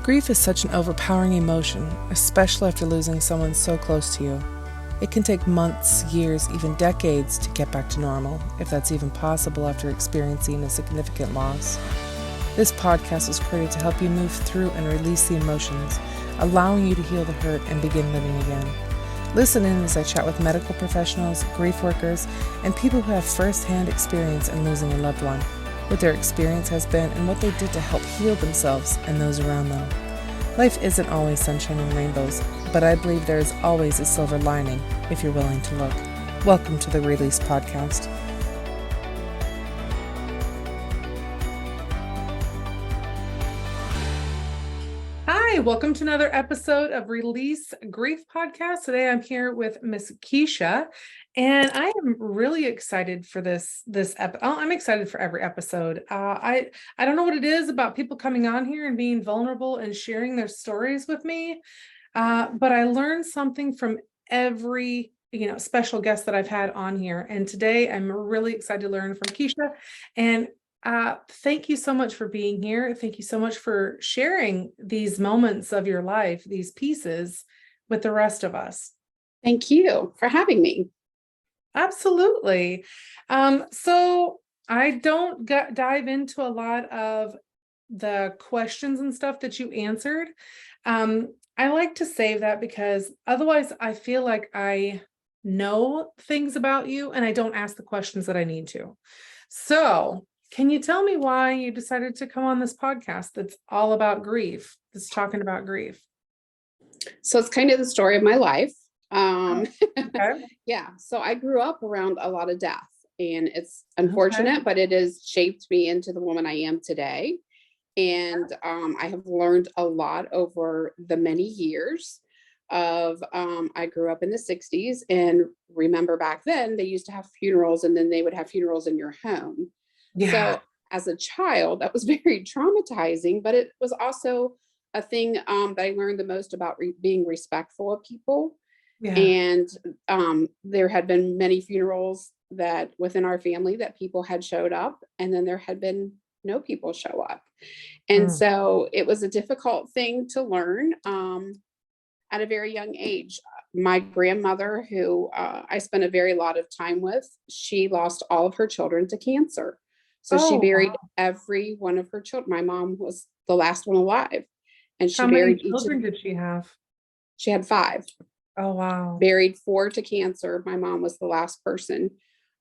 Grief is such an overpowering emotion, especially after losing someone so close to you. It can take months, years, even decades to get back to normal, if that's even possible after experiencing a significant loss. This podcast is created to help you move through and release the emotions, allowing you to heal the hurt and begin living again. Listen in as I chat with medical professionals, grief workers, and people who have first-hand experience in losing a loved one, what their experience has been, and what they did to help heal themselves and those around them. Life isn't always sunshine and rainbows, but I believe there is always a silver lining if you're willing to look. Welcome to the Release Podcast. Hi, welcome to another episode of Release Grief Podcast. Today I'm here with Miss Kacia, and I am really excited for this episode. I'm excited for every episode. I don't know what it is about people coming on here and being vulnerable and sharing their stories with me, but I learned something from every special guest that I've had on here. And today I'm really excited to learn from Kacia. And thank you so much for being here. Thank you so much for sharing these moments of your life, these pieces with the rest of us. Thank you for having me. Absolutely. So I don't dive into a lot of the questions and stuff that you answered. I like to save that because otherwise I feel like I know things about you and I don't ask the questions that I need to. So can you tell me why you decided to come on this podcast that's all about grief, that's talking about grief? So it's kind of the story of my life. Okay. Yeah. So I grew up around a lot of death, and it's unfortunate, but it has shaped me into the woman I am today. And I have learned a lot over the many years of, I grew up in the 60s, and remember back then they used to have funerals, and then they would have funerals in your home. Yeah. So as a child, that was very traumatizing, but it was also a thing that I learned the most about being respectful of people. Yeah. And there had been many funerals that within our family that people had showed up, and then there had been no people show up. And so it was a difficult thing to learn at a very young age. My grandmother, who I spent a very lot of time with, she lost all of her children to cancer. So she buried every one of her children. My mom was the last one alive, and she buried each. How many children did she have? She had 5. Oh, wow. Buried 4 to cancer. My mom was the last person.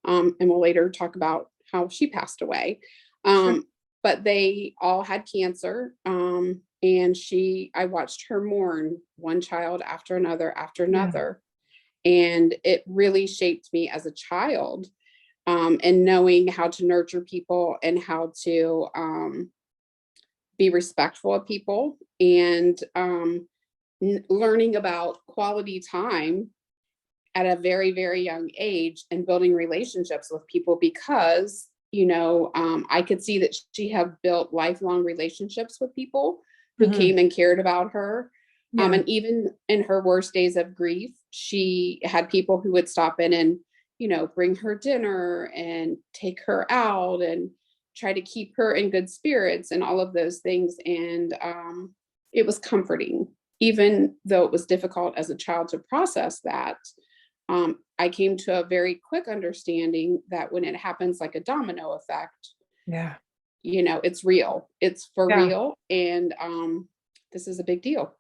And we'll later talk about how she passed away. Sure. But they all had cancer. And I watched her mourn one child after another, And it really shaped me as a child, and knowing how to nurture people and how to be respectful of people, and learning about quality time at a very, very young age, and building relationships with people because, I could see that she had built lifelong relationships with people who came and cared about her. Yeah. And even in her worst days of grief, she had people who would stop in and, bring her dinner and take her out and try to keep her in good spirits and all of those things. And it was comforting, even though it was difficult as a child to process that. I came to a very quick understanding that when it happens like a domino effect, it's real, it's for real. And this is a big deal.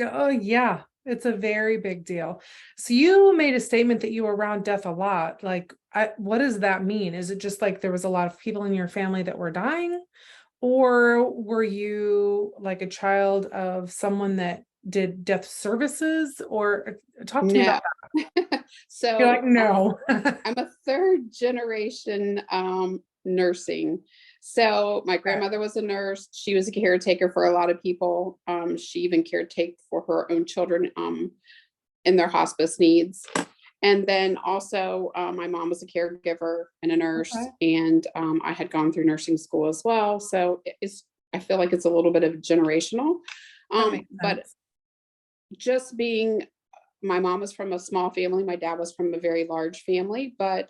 Oh, yeah. It's a very big deal. So you made a statement that you were around death a lot. Like, what does that mean? Is it just like there was a lot of people in your family that were dying? Or were you like a child of someone that did death services? Or talk to me about that. So you're like, no. I'm a 3rd generation nursing. So my grandmother was a nurse. She was a caretaker for a lot of people. She even caretaked for her own children in their hospice needs. And then also my mom was a caregiver and a nurse, and I had gone through nursing school as well. So I feel like it's a little bit of generational, but just being, my mom was from a small family. My dad was from a very large family, but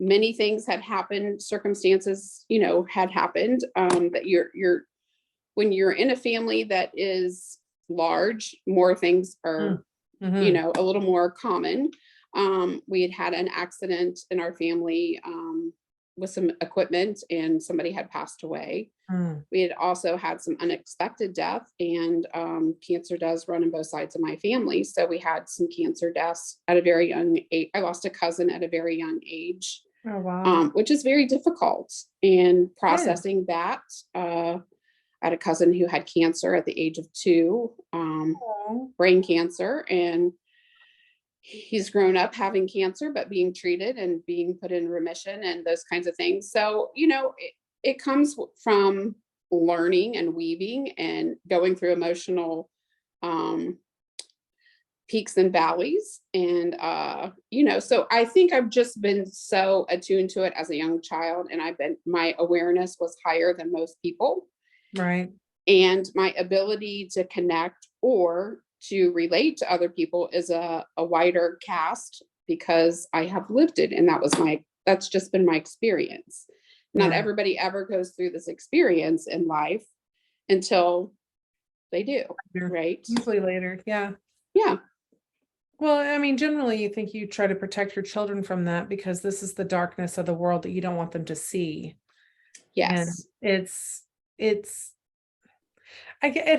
many things had happened, circumstances, had happened that you're when you're in a family that is large, more things are, a little more common. We had an accident in our family with some equipment, and somebody had passed away. We had also had some unexpected death, and cancer does run on both sides of my family. So we had some cancer deaths at a very young age. I lost a cousin at a very young age. Oh, wow. Which is very difficult. And processing that, I had a cousin who had cancer at the age of 2, brain cancer, and he's grown up having cancer, but being treated and being put in remission and those kinds of things. So, it comes from learning and weaving and going through emotional peaks and valleys. And, so I think I've just been so attuned to it as a young child, and my awareness was higher than most people. Right. And my ability to connect or to relate to other people is a wider cast, because I have lived it. And that's just been my experience. Not everybody ever goes through this experience in life until they do. Right. Usually later. Yeah. Yeah. Well, I mean, generally you think you try to protect your children from that, because this is the darkness of the world that you don't want them to see. Yes. And it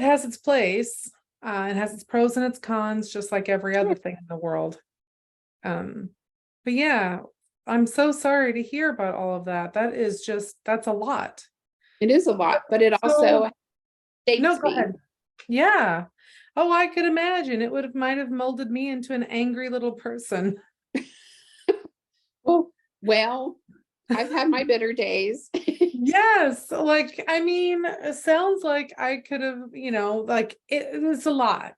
has its place. It has its pros and its cons, just like every other thing in the world. But yeah, I'm so sorry to hear about all of that. That's a lot. It is a lot, but it also shapes me. Ahead. Yeah. Oh, I could imagine it might have molded me into an angry little person. Well, I've had my bitter days. Yes. It sounds like I could have, it was a lot.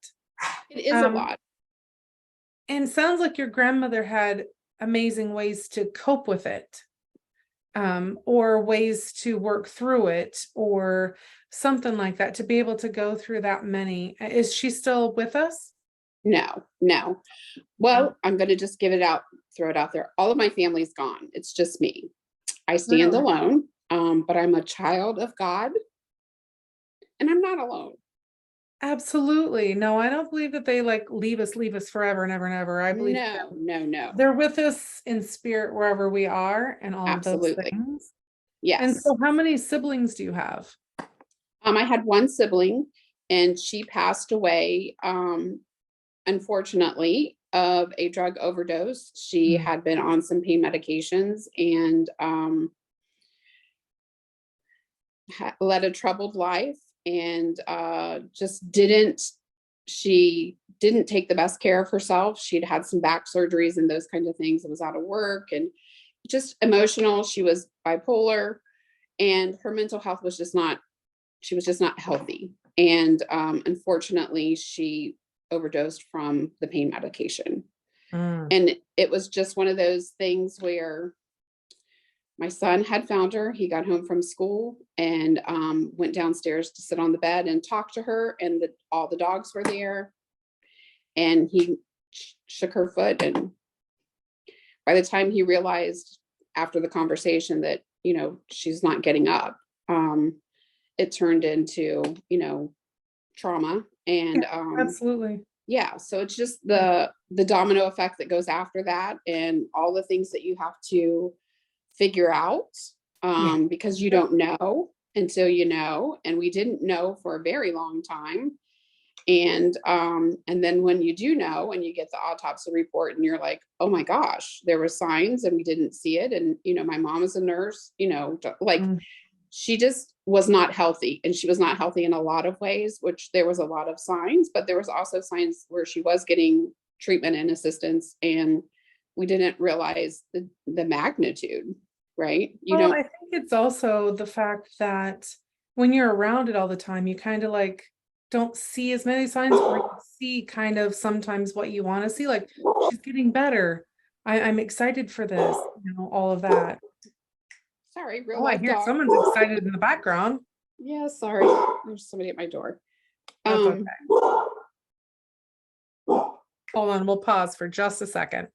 It is a lot. And sounds like your grandmother had amazing ways to cope with it, or ways to work through it, or something like that, to be able to go through that many. Is she still with us? No. Well, I'm going to just throw it out there. All of my family's gone. It's just me. I stand alone, but I'm a child of God, and I'm not alone. Absolutely. No, I don't believe that they leave us forever and ever and ever. I believe no. They're with us in spirit wherever we are, and all of those things. Yes. And so how many siblings do you have? I had one sibling, and she passed away, unfortunately, of a drug overdose. She had been on some pain medications, and led a troubled life, and she didn't take the best care of herself. She'd had some back surgeries and those kinds of things, and was out of work and just emotional. She was bipolar, and her mental health was just not healthy. And unfortunately, she overdosed from the pain medication. And it was just one of those things where my son had found her. He got home from school and went downstairs to sit on the bed and talk to her, and all the dogs were there. And he shook her foot, and by the time he realized after the conversation that, she's not getting up, it turned into, trauma. And absolutely. Yeah. So it's just the domino effect that goes after that, and all the things that you have to figure out, because you don't know until you know. And we didn't know for a very long time. And then when you do know, and you get the autopsy report, and you're like, oh my gosh, there were signs and we didn't see it. And, my mom is a nurse, she just was not healthy, and she was not healthy in a lot of ways, which there was a lot of signs, but there was also signs where she was getting treatment and assistance, and we didn't realize the magnitude, right? I think it's also the fact that when you're around it all the time, you kind of don't see as many signs, or you see kind of sometimes what you want to see, like she's getting better. I'm excited for this, all of that. Sorry, I hear dog. someone's excited in the background. Yeah, sorry. There's somebody at my door. That's okay. Hold on, we'll pause for just a second.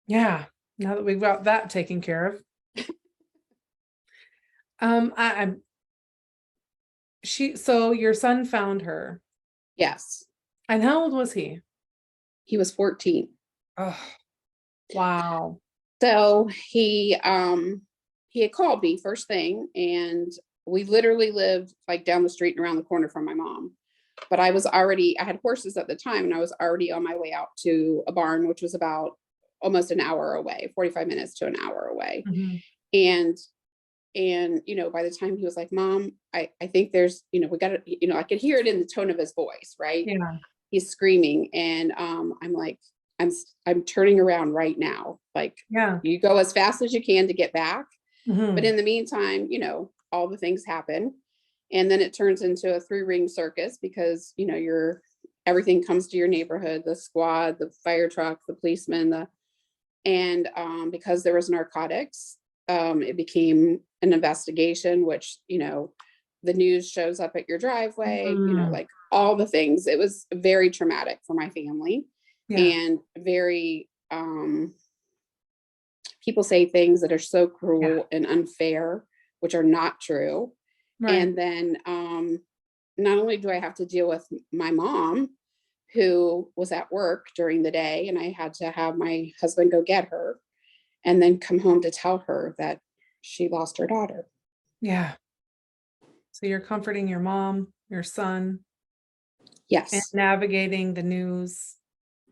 Yeah, now that we've got that taken care of. So your son found her. Yes. And how old was he? He was 14. Oh, wow. So he had called me first thing, and we literally lived like down the street and around the corner from my mom. But I had horses at the time, and I was already on my way out to a barn, which was about almost an hour away, 45 minutes to an hour away. Mm-hmm. And by the time he was like, Mom, I think there's, we got to, I could hear it in the tone of his voice, right? Yeah. He's screaming, and I'm like, I'm turning around right now. Like, Yeah. you go as fast as you can to get back. Mm-hmm. But in the meantime, all the things happen. And then it turns into a 3-ring circus because, everything comes to your neighborhood, the squad, the fire truck, the policeman, and because there was narcotics, it became an investigation, which, the news shows up at your driveway, like all the things. It was very traumatic for my family. Yeah. And very, people say things that are so cruel and unfair, which are not true. Right. And then not only do I have to deal with my mom, who was at work during the day, and I had to have my husband go get her and then come home to tell her that she lost her daughter. Yeah. So you're comforting your mom, your son, and Yes. navigating the news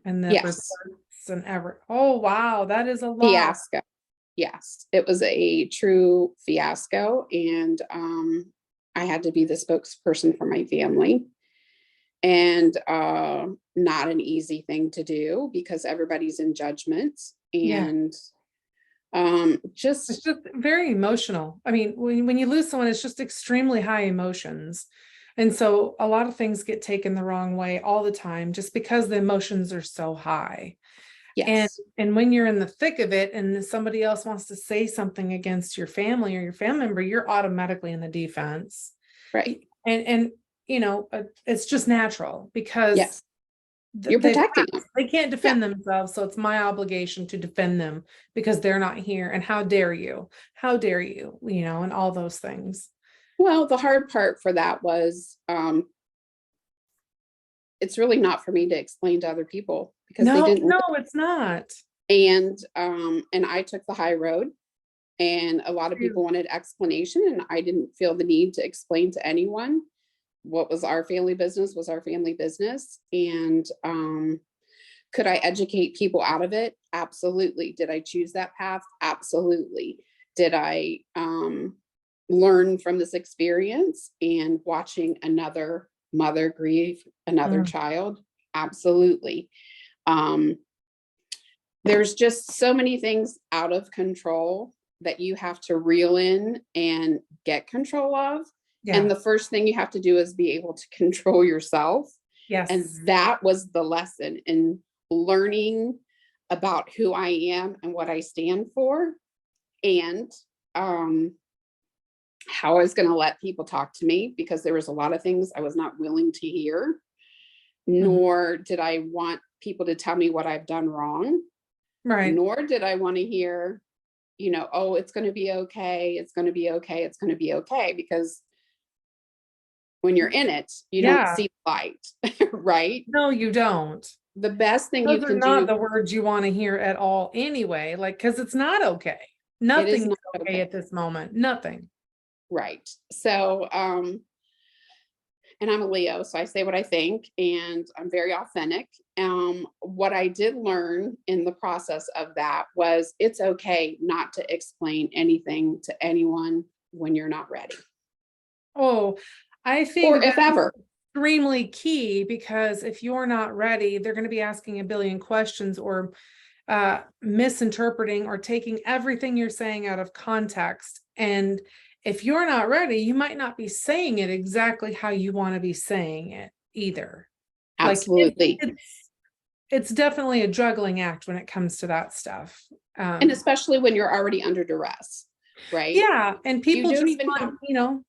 and the Yes. reports and oh wow, that is a lot. Fiasco. Yes, it was a true fiasco. And I had to be the spokesperson for my family. And not an easy thing to do because everybody's in judgment. And it's just very emotional. I mean, when you lose someone, it's just extremely high emotions. And so a lot of things get taken the wrong way all the time just because the emotions are so high. yes. And when you're in the thick of it and somebody else wants to say something against your family or your family member, you're automatically in the defense. Right. And it's just natural because yes. You're protecting them. they can't defend themselves. So it's my obligation to defend them because they're not here. And how dare you? How dare you? And all those things. Well, the hard part for that was it's really not for me to explain to other people because they didn't. No, it's not. And I took the high road, and a lot of people wanted explanation, and I didn't feel the need to explain to anyone. What was our family business was our family business. And could I educate people out of it? Absolutely. Did I choose that path? Absolutely. Did I learn from this experience and watching another mother grieve another child? Absolutely. There's just so many things out of control that you have to reel in and get control of. Yeah. And the first thing you have to do is be able to control yourself. Yes. And that was the lesson in learning about who I am and what I stand for, and how I was going to let people talk to me, because there was a lot of things I was not willing to hear, nor did I want people to tell me what I've done wrong. Right. Nor did I want to hear, oh, it's going to be okay. It's going to be okay. It's going to be okay. Because when you're in it, you don't see the light, right? No, you don't. The best thing Those you can are not do. the words you want to hear at all anyway, because it's not okay. Nothing is okay at this moment. Nothing. Right. So, and I'm a Leo, so I say what I think, and I'm very authentic. What I did learn in the process of that was it's okay not to explain anything to anyone when you're not ready. Oh, I think, or if ever, extremely key, because if you're not ready, they're going to be asking a billion questions or misinterpreting or taking everything you're saying out of context. And if you're not ready, you might not be saying it exactly how you want to be saying it either. Absolutely. Like it's definitely a juggling act when it comes to that stuff. And especially when you're already under duress, right? Yeah. And people just want,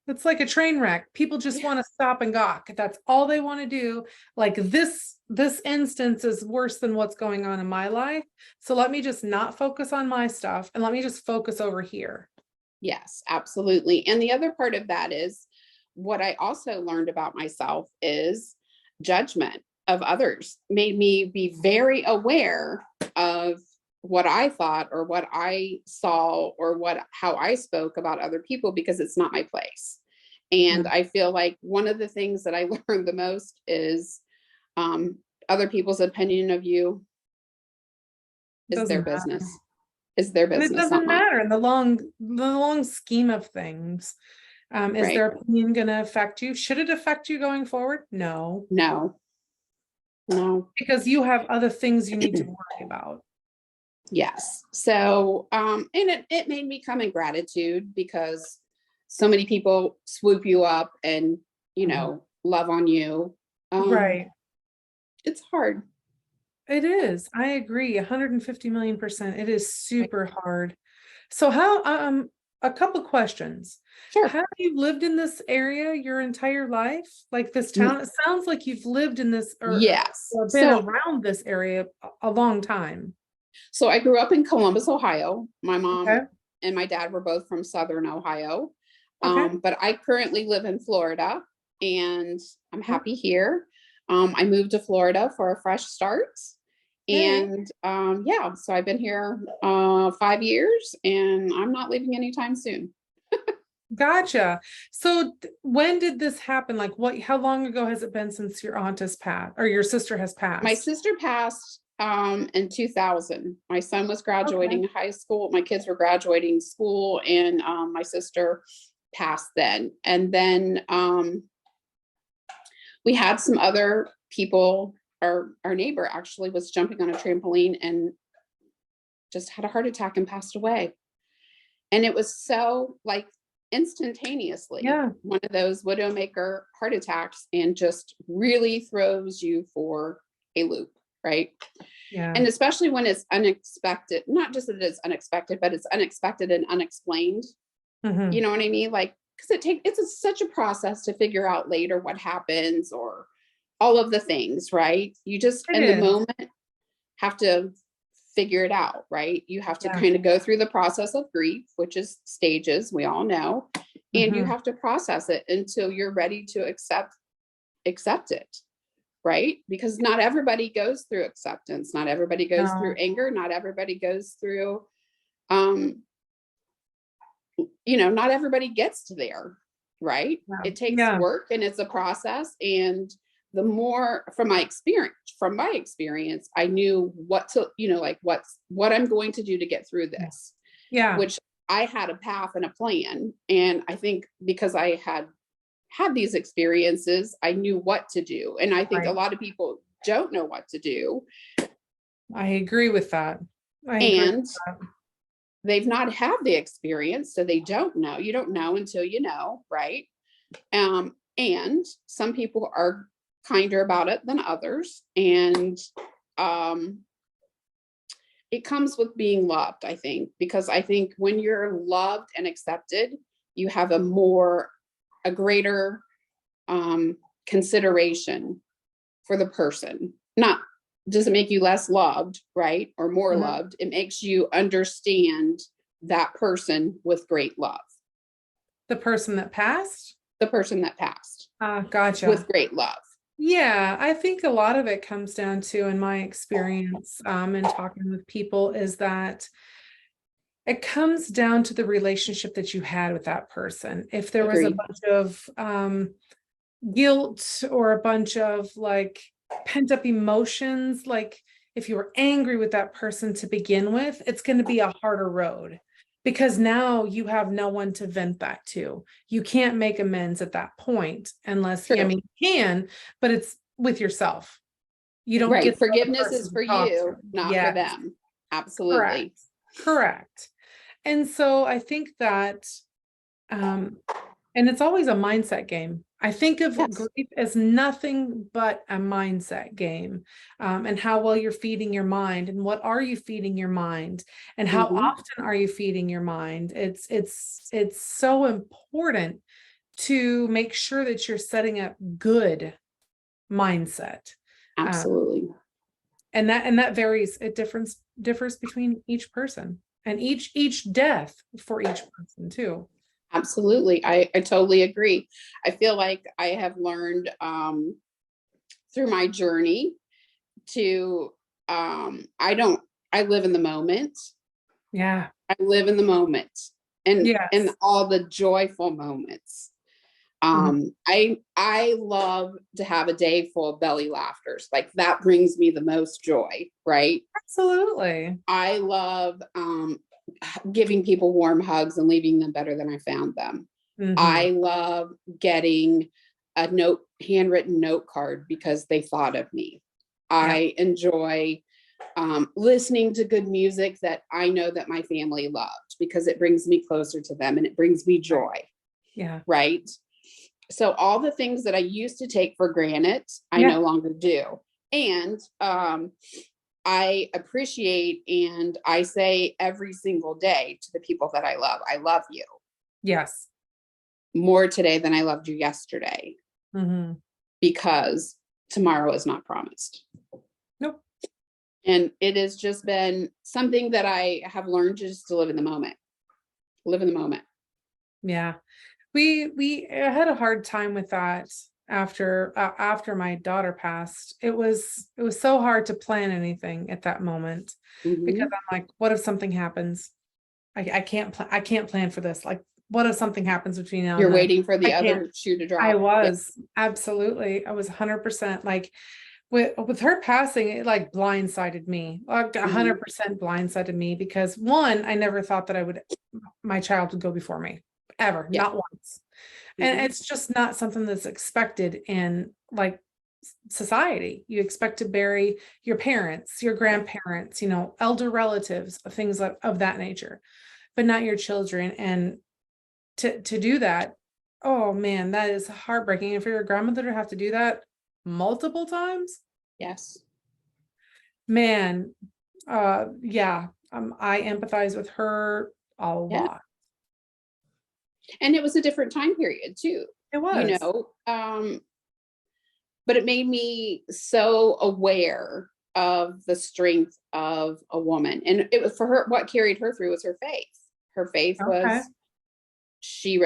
it's like a train wreck. People just want to stop and gawk. That's all they want to do. Like this instance is worse than what's going on in my life. So let me just not focus on my stuff and let me just focus over here. Yes, absolutely. And the other part of that is what I also learned about myself is judgment of others made me be very aware of what I thought or what I saw or how I spoke about other people, because it's not my place. And I feel like one of the things that I learned the most is other people's opinion of you is their business. Is their And it business, doesn't not mine. matter in the long scheme of things. Is Right. their opinion going to affect you? Should it affect you going forward? No, No. because you have other things you need to worry about. Yes. So, and it made me come in gratitude, because so many people swoop you up and, love on you. Right. It's hard. It is. I agree. 150 million%. It is super hard. So how, a couple questions. Sure. Have you lived in this area your entire life? Like this town? It sounds like you've lived in this Yes. or been around this area a long time. So I grew up in Columbus, Ohio. My mom Okay. and my dad were both from Southern Ohio. Okay. But I currently live in Florida, and I'm happy here. I moved to Florida for a fresh start. And so I've been here 5 years, and I'm not leaving anytime soon. Gotcha. So when did this happen? Like how long ago has it been since your aunt has passed or your sister has passed? My sister passed in 2000. My son was graduating high school. My kids were graduating school, and my sister passed then. And then we had some other people. Our neighbor actually was jumping on a trampoline and just had a heart attack and passed away. And it was so like instantaneously, one of those widowmaker heart attacks, and just really throws you for a loop, right? Yeah. And especially when it's unexpected, not just that it's unexpected, but it's unexpected and unexplained. You know what I mean? Like, because it's such a process to figure out later what happens, or all of the things, right? You just in the moment have to figure it out, right? You have to kind of go through the process of grief, which is stages, we all know, and you have to process it until you're ready to accept it, right? Because not everybody goes through acceptance, not everybody goes through anger, not everybody goes through not everybody gets to there, right? It takes work, and it's a process. And the more from my experience, I knew what to, like what I'm going to do to get through this. Yeah. Which I had a path and a plan. And I think because I had these experiences, I knew what to do. And I think a lot of people don't know what to do. I agree with that. They've not had the experience, so they don't know. You don't know until you know, right? And some people are kinder about it than others. And it comes with being loved, I think, because I think when you're loved and accepted, you have a greater consideration for the person. Not does it make you less loved, right? Or more loved. It makes you understand that person with great love. The person that passed? The person that passed. Gotcha. With great love. Yeah, I think a lot of it comes down to, in my experience, in talking with people, is that it comes down to the relationship that you had with that person. If there was a bunch of guilt or a bunch of like pent up emotions, like if you were angry with that person to begin with, it's going to be a harder road, because now you have no one to vent that to. You can't make amends at that point unless, I mean, you can, but it's with yourself. You don't get forgiveness is for you, not for them. Absolutely. Correct. And so I think that, and it's always a mindset game. I think of grief as nothing but a mindset game, and how well you're feeding your mind, and what are you feeding your mind, and how often are you feeding your mind. It's so important to make sure that you're setting up good mindset. Absolutely. And that varies. It differs between each person, and each death for each person too. Absolutely. I totally agree. I feel like I have learned through my journey to I live in the moment. Yeah. I live in the moment and Yes. all the joyful moments. Mhm. I love to have a day full of belly laughters. Like that brings me the most joy, right? Absolutely. I love giving people warm hugs and leaving them better than I found them. Hmm. I love getting a handwritten note card because they thought of me. Yeah. I enjoy listening to good music that I know that my family loved because it brings me closer to them and it brings me Right. joy, Yeah. right? So all the things that I used to take for granted, I Yeah. no longer do. And I appreciate and I say every single day to the people that I love you Yes. more today than I loved you yesterday Hmm. because tomorrow is not promised. Nope. And it has just been something that I have learned just to live in the moment, live in the moment. Yeah. We had a hard time with that after my daughter passed. It was so hard to plan anything at that moment because Mm-hmm. I'm like, what if something happens? I can't plan for this. Like, what if something happens between now and You're then? waiting for I the can't. other shoe to I drop. Yeah. was absolutely. I was 100% like with her passing, it like blindsided me. Like Mm-hmm. 100% blindsided me because one, I never thought that my child would go before me ever, Yeah. not once. And Mm-hmm. it's just not something that's expected in like society. You expect to bury your parents, your grandparents, elder relatives, things of that nature, but not your children. And to do that, oh man, that is heartbreaking. And for your grandmother to have to do that multiple times, Yes. man, yeah, I empathize with her a Yeah. lot. And it was a different time period too, It you was. know. But it made me so aware of the strength of a woman. And it was for her, what carried her through was her faith. Her faith Okay. was she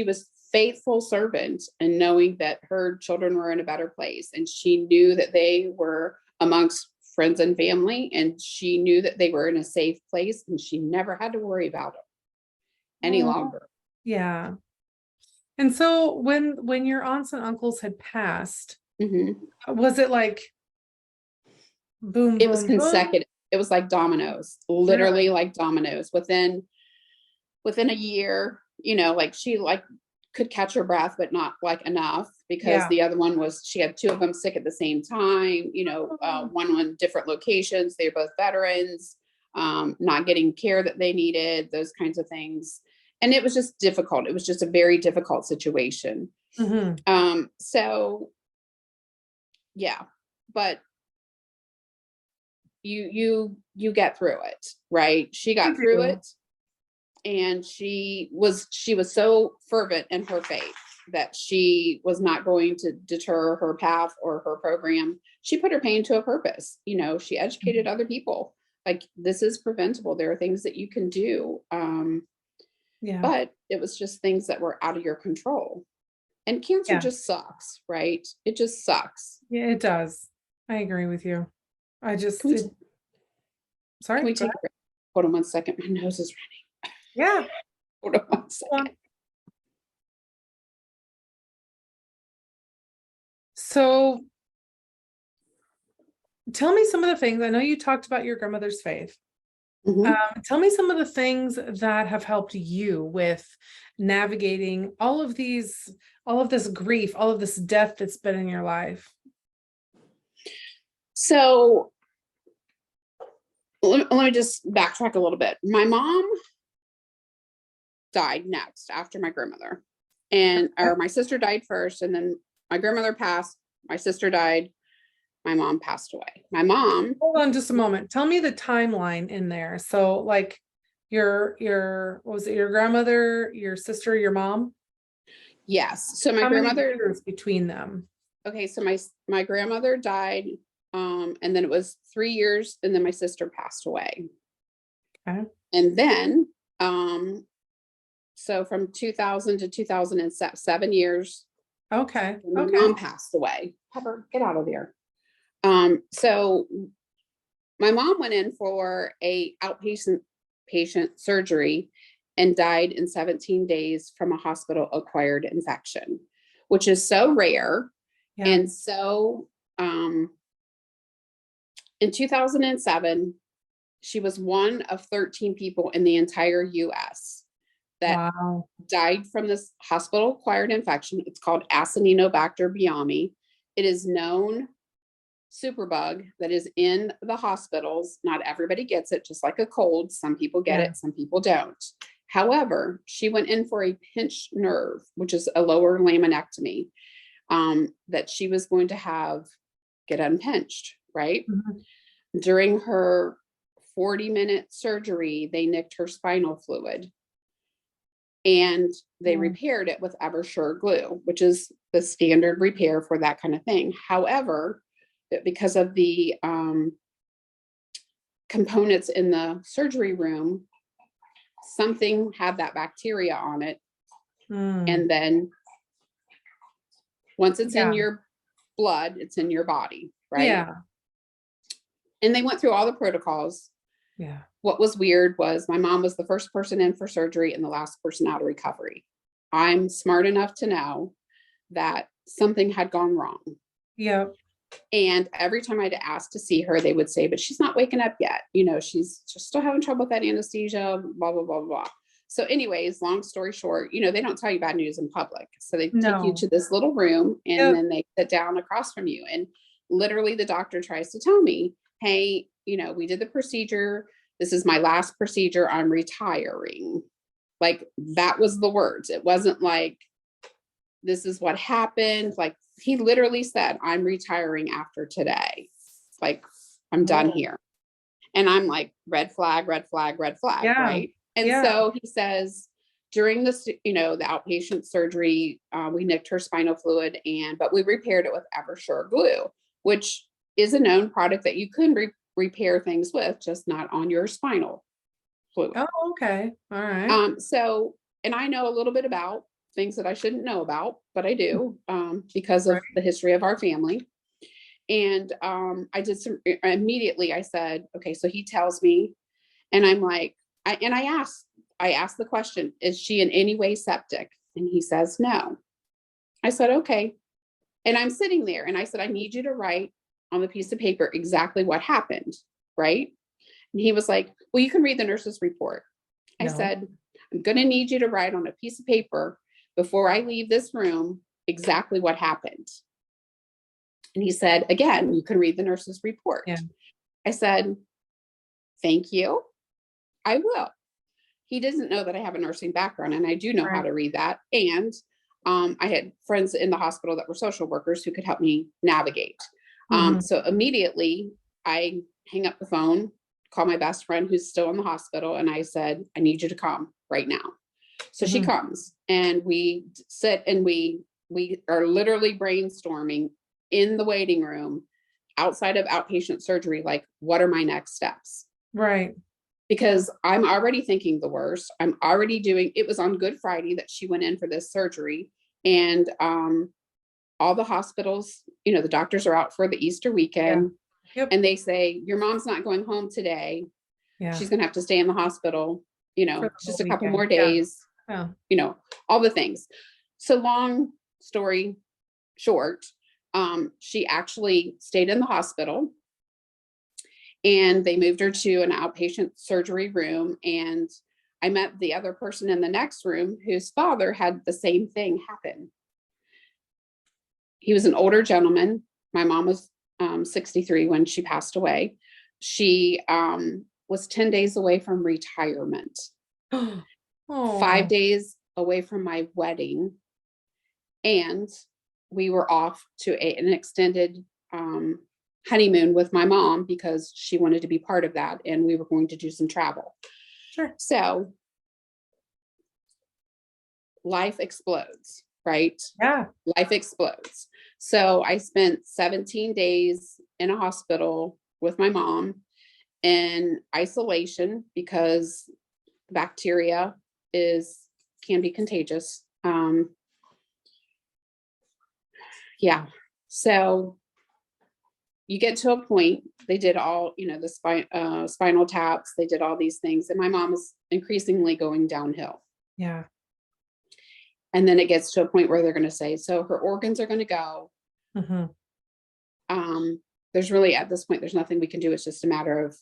was faithful servant and knowing that her children were in a better place. And she knew that they were amongst friends and family. And she knew that they were in a safe place and she never had to worry about them any Oh, longer. yeah. And so when your aunts and uncles had passed, Mm-hmm. was it like boom, It was boom, boom? consecutive. It was like dominoes, Really? literally like dominoes. Within a year, like she like could catch her breath, but not like enough because Yeah. the other one was she had two of them sick at the same time. Oh, One on different locations. They were both veterans, not getting care that they needed, those kinds of things. And it was just difficult. It was just a very difficult situation. mhm. So yeah, but you get through it, right? She You got through do. it and she was so fervent in her faith that she was not going to deter her path or her program. She put her pain to a purpose. She educated other people like this is preventable, there are things that you can do, Yeah. but it was just things that were out of your control. And cancer Yeah. just sucks, right? It just sucks. Yeah, it does. I agree with you. can we, t- can Sorry, we go take ahead. a break? Hold on one second, my nose is Yeah. running. Hold on one Go second. on. So tell me some of the things. I know you talked about your grandmother's faith. Mm-hmm. Tell me some of the things that have helped you with navigating all of this grief, all of this death that's been in your life. So let me just backtrack a little bit. My mom died next after my grandmother, Okay. or my sister died first, and then my grandmother passed. My sister died. My mom passed away. My mom, Hold on just a moment. Tell me the timeline in there. So like your what was it, your grandmother, your sister, your mom? yes. So my How many grandmother. years between them? Okay, so my grandmother died, and then it was 3 years, and then my sister passed away, Okay. and then um, So from 2000 to 2007, 7 years. Okay. My Okay. mom passed away. Pepper, get out of there. So my mom went in for a outpatient patient surgery and died in 17 days from a hospital acquired infection, which is so rare. Yeah. And so in 2007, she was one of 13 people in the entire US that Wow. died from this hospital acquired infection. It's called Acinetobacter baumannii. It is known superbug that is in the hospitals. Not everybody gets it, just like a cold. Some people get Yeah. it, some people don't. However, she went in for a pinched nerve, which is a lower laminectomy, that she was going to get unpinched, right? Mhm. During her 40-minute surgery, they nicked her spinal fluid and they repaired it with Eversure glue, which is the standard repair for that kind of thing. However, because of the components in the surgery room, something had that bacteria on it. And then once it's in your blood, it's in your body, right? Yeah. And they went through all the protocols. Yeah. What was weird was my mom was the first person in for surgery and the last person out of recovery. I'm smart enough to know that something had gone wrong. Yep. And every time I'd ask to see her, they would say, but she's not waking up yet. She's just still having trouble with that anesthesia, blah, blah, blah, blah. So anyways, long story short, they don't tell you bad news in public. So they take you to this little room and then they sit down across from you. And literally the doctor tries to tell me, hey, we did the procedure. This is my last procedure. I'm retiring. Like that was the words. It wasn't like, this is what happened. Like he literally said, I'm retiring after today. Like I'm done here. And I'm like, red flag, red flag, red flag. Right. And so he says, during this, the outpatient surgery, we nicked her spinal fluid but we repaired it with Eversure glue, which is a known product that you can repair things with, just not on your spinal fluid. Oh, okay. All right. And I know a little bit about things that I shouldn't know about, but I do, because of the history of our family. And I did immediately I said, okay, so he tells me, and I'm like, I asked the question, is she in any way septic? And he says, no. I said, okay. And I'm sitting there and I said, I need you to write on the piece of paper exactly what happened. Right. And he was like, well, you can read the nurse's report. I said, I'm going to need you to write on a piece of paper before I leave this room exactly what happened. And he said, again, you can read the nurse's report. Yeah. I said, thank you. I will. He doesn't know that I have a nursing background and I do know how to read that. And I had friends in the hospital that were social workers who could help me navigate. So immediately I hang up the phone, call my best friend who's still in the hospital. And I said, I need you to come right now. So she comes and we sit and we are literally brainstorming in the waiting room outside of outpatient surgery. Like, what are my next steps? Right. Because I'm already thinking the worst. I'm already it was on Good Friday that she went in for this surgery. And all the hospitals, the doctors are out for the Easter weekend. Yeah. Yep. And they say, your mom's not going home today. Yeah. She's going to have to stay in the hospital, just a couple more Yeah. days, Yeah. all the things. So long story short, she actually stayed in the hospital and they moved her to an outpatient surgery room. And I met the other person in the next room whose father had the same thing happen. He was an older gentleman. My mom was 63 when she passed away. She was 10 days away from retirement, 5 days away from my wedding. And we were off to an extended honeymoon with my mom because she wanted to be part of that. And we were going to do some travel. Sure. So life explodes, right? Yeah. Life explodes. So I spent 17 days in a hospital with my mom in isolation because bacteria is can be contagious. Yeah. So you get to a point, they did all, the spinal taps, they did all these things. And my mom is increasingly going downhill. Yeah. And then it gets to a point where they're going to say, so her organs are going to go. There's really, at this point, there's nothing we can do. It's just a matter of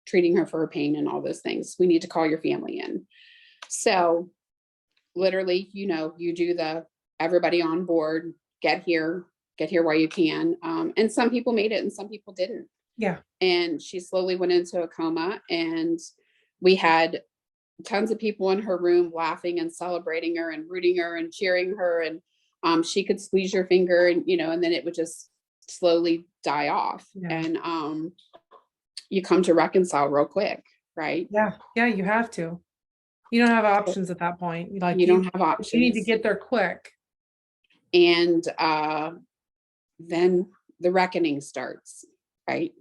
treating her for her pain and all those things. We need to call your family in. So literally, you do the everybody on board, get here while you can. And some people made it and some people didn't. Yeah. And she slowly went into a coma, and we had tons of people in her room laughing and celebrating her and rooting her and cheering her. And she could squeeze your finger and, and then it would just slowly die off. Yeah. And you come to reconcile real quick, right? Yeah. Yeah. You have to. You don't have options at that point. Like you don't have options. You need to get there quick. And then the reckoning starts, right?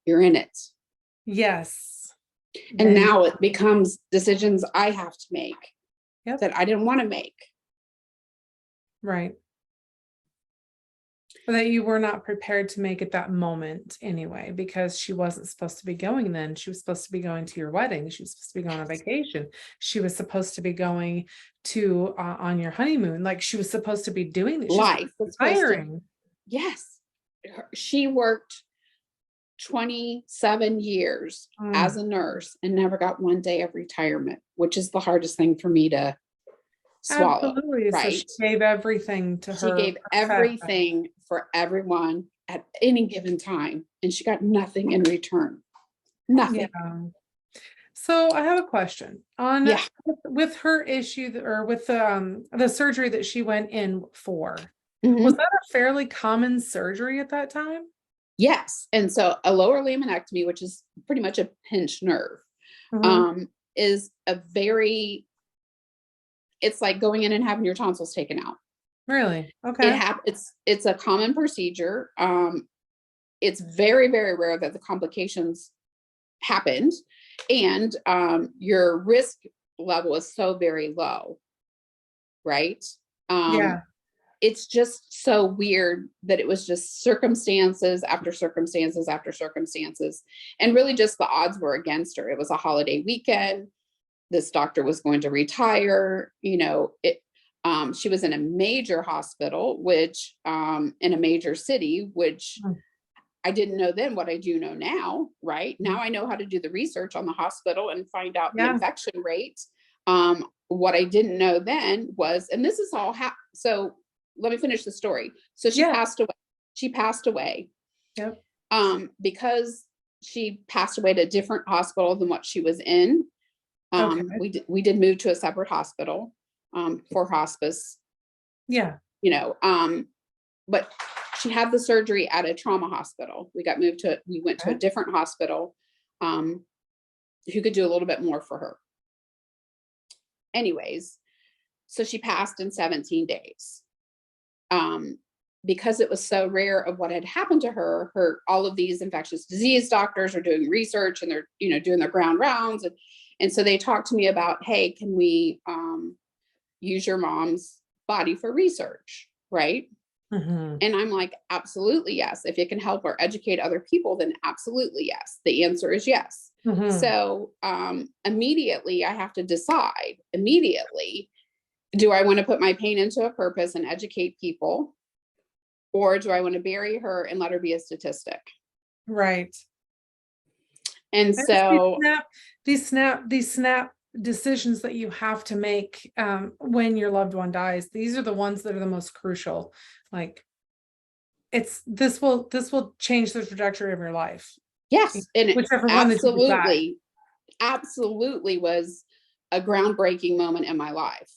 You're in it. Yes. And now it becomes decisions I have to make that I didn't want to make. Right. But that you were not prepared to make at that moment anyway, because she wasn't supposed to be going then. She was supposed to be going to your wedding. She was supposed to be going on vacation. She was supposed to be going to on your honeymoon. Like she was supposed to be doing this. Life. Hiring. Yes. She worked 27 years as a nurse and never got one day of retirement, which is the hardest thing for me to swallow. Absolutely. Right. So she gave everything to her. She gave everything for everyone at any given time, and she got nothing in return. Nothing. Yeah. So I have a question on with her issue or with the surgery that she went in for. Was that a fairly common surgery at that time? Yes. And so a lower laminectomy, which is pretty much a pinched nerve, is it's like going in and having your tonsils taken out. Really? Okay. It's a common procedure. It's very, very rare that the complications happened, and your risk level is so very low, right? It's just so weird that it was just circumstances after circumstances after circumstances. And really just the odds were against her. It was a holiday weekend. This doctor was going to retire. She was in a major hospital, which in a major city, which I didn't know then what I do know now, right? Now I know how to do the research on the hospital and find out the infection rate. What I didn't know then was, and this is all so let me finish the story. So she passed away. She passed away. Yep. Because she passed away at a different hospital than what she was in. We did move to a separate hospital for hospice. Yeah. But she had the surgery at a trauma hospital. We went to a different hospital who could do a little bit more for her. Anyways, so she passed in 17 days. Because it was so rare of what had happened to her, all of these infectious disease doctors are doing research and they're, doing their ground rounds. And so they talked to me about, hey, can we use your mom's body for research? Right. And I'm like, absolutely, yes. If it can help or educate other people, then absolutely, yes. The answer is yes. So immediately I have to decide do I want to put my pain into a purpose and educate people, or do I want to bury her and let her be a statistic? Right. And so these snap decisions that you have to make when your loved one dies, these are the ones that are the most crucial. Like this will change the trajectory of your life. Yes. And whichever one absolutely was a groundbreaking moment in my life.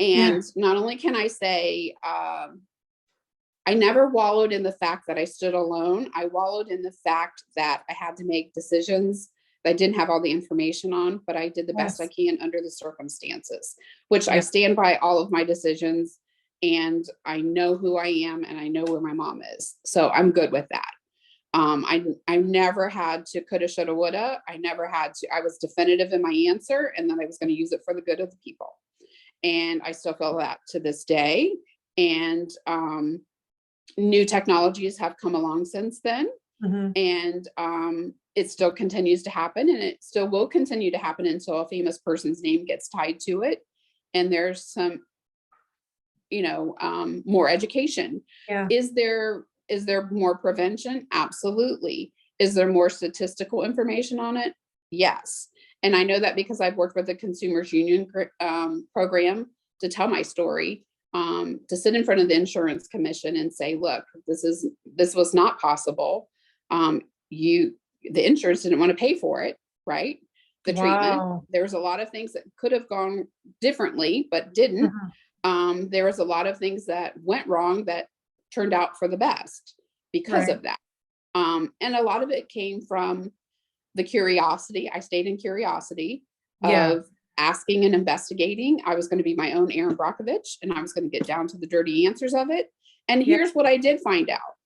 And not only can I say, I never wallowed in the fact that I stood alone. I wallowed in the fact that I had to make decisions that I didn't have all the information on, but I did the best I can under the circumstances, which I stand by all of my decisions, and I know who I am and I know where my mom is. So I'm good with that. I never had to coulda, shoulda, woulda. I never had to, I was definitive in my answer, and then I was going to use it for the good of the people. And I still feel that to this day. And new technologies have come along since then. Mhm. And it still continues to happen, and it still will continue to happen until a famous person's name gets tied to it. And there's some, more education. Yeah. Is there more prevention? Absolutely. Is there more statistical information on it? Yes. And I know that because I've worked with the Consumers Union program to tell my story, to sit in front of the insurance commission and say, look, this was not possible. The insurance didn't want to pay for it, right? The treatment. Wow. There was a lot of things that could have gone differently, but didn't. There was a lot of things that went wrong that turned out for the best because of that. And a lot of it came from the curiosity. I stayed in curiosity of asking and investigating. I was going to be my own Aaron Brockovich, and I was going to get down to the dirty answers of it. And here's what I did find out.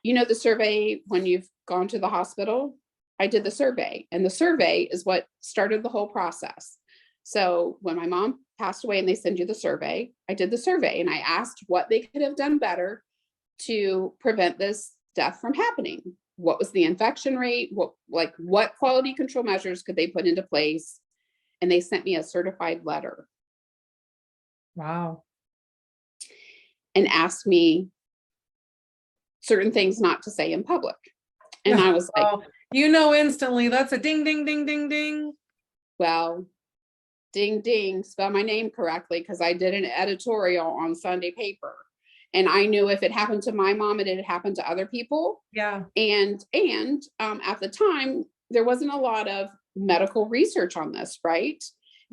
The survey, when you've gone to the hospital, I did the survey, and the survey is what started the whole process. So when my mom passed away and they send you the survey, I did the survey, and I asked what they could have done better to prevent this death from happening. What was the infection rate? What quality control measures could they put into place? And they sent me a certified letter. Wow. And asked me certain things not to say in public. And I was like, instantly that's a ding, ding, ding, ding, ding. Well, ding, ding, spell my name correctly, because I did an editorial on Sunday paper. And I knew if it happened to my mom, it had happened to other people. Yeah. And at the time, there wasn't a lot of medical research on this, right?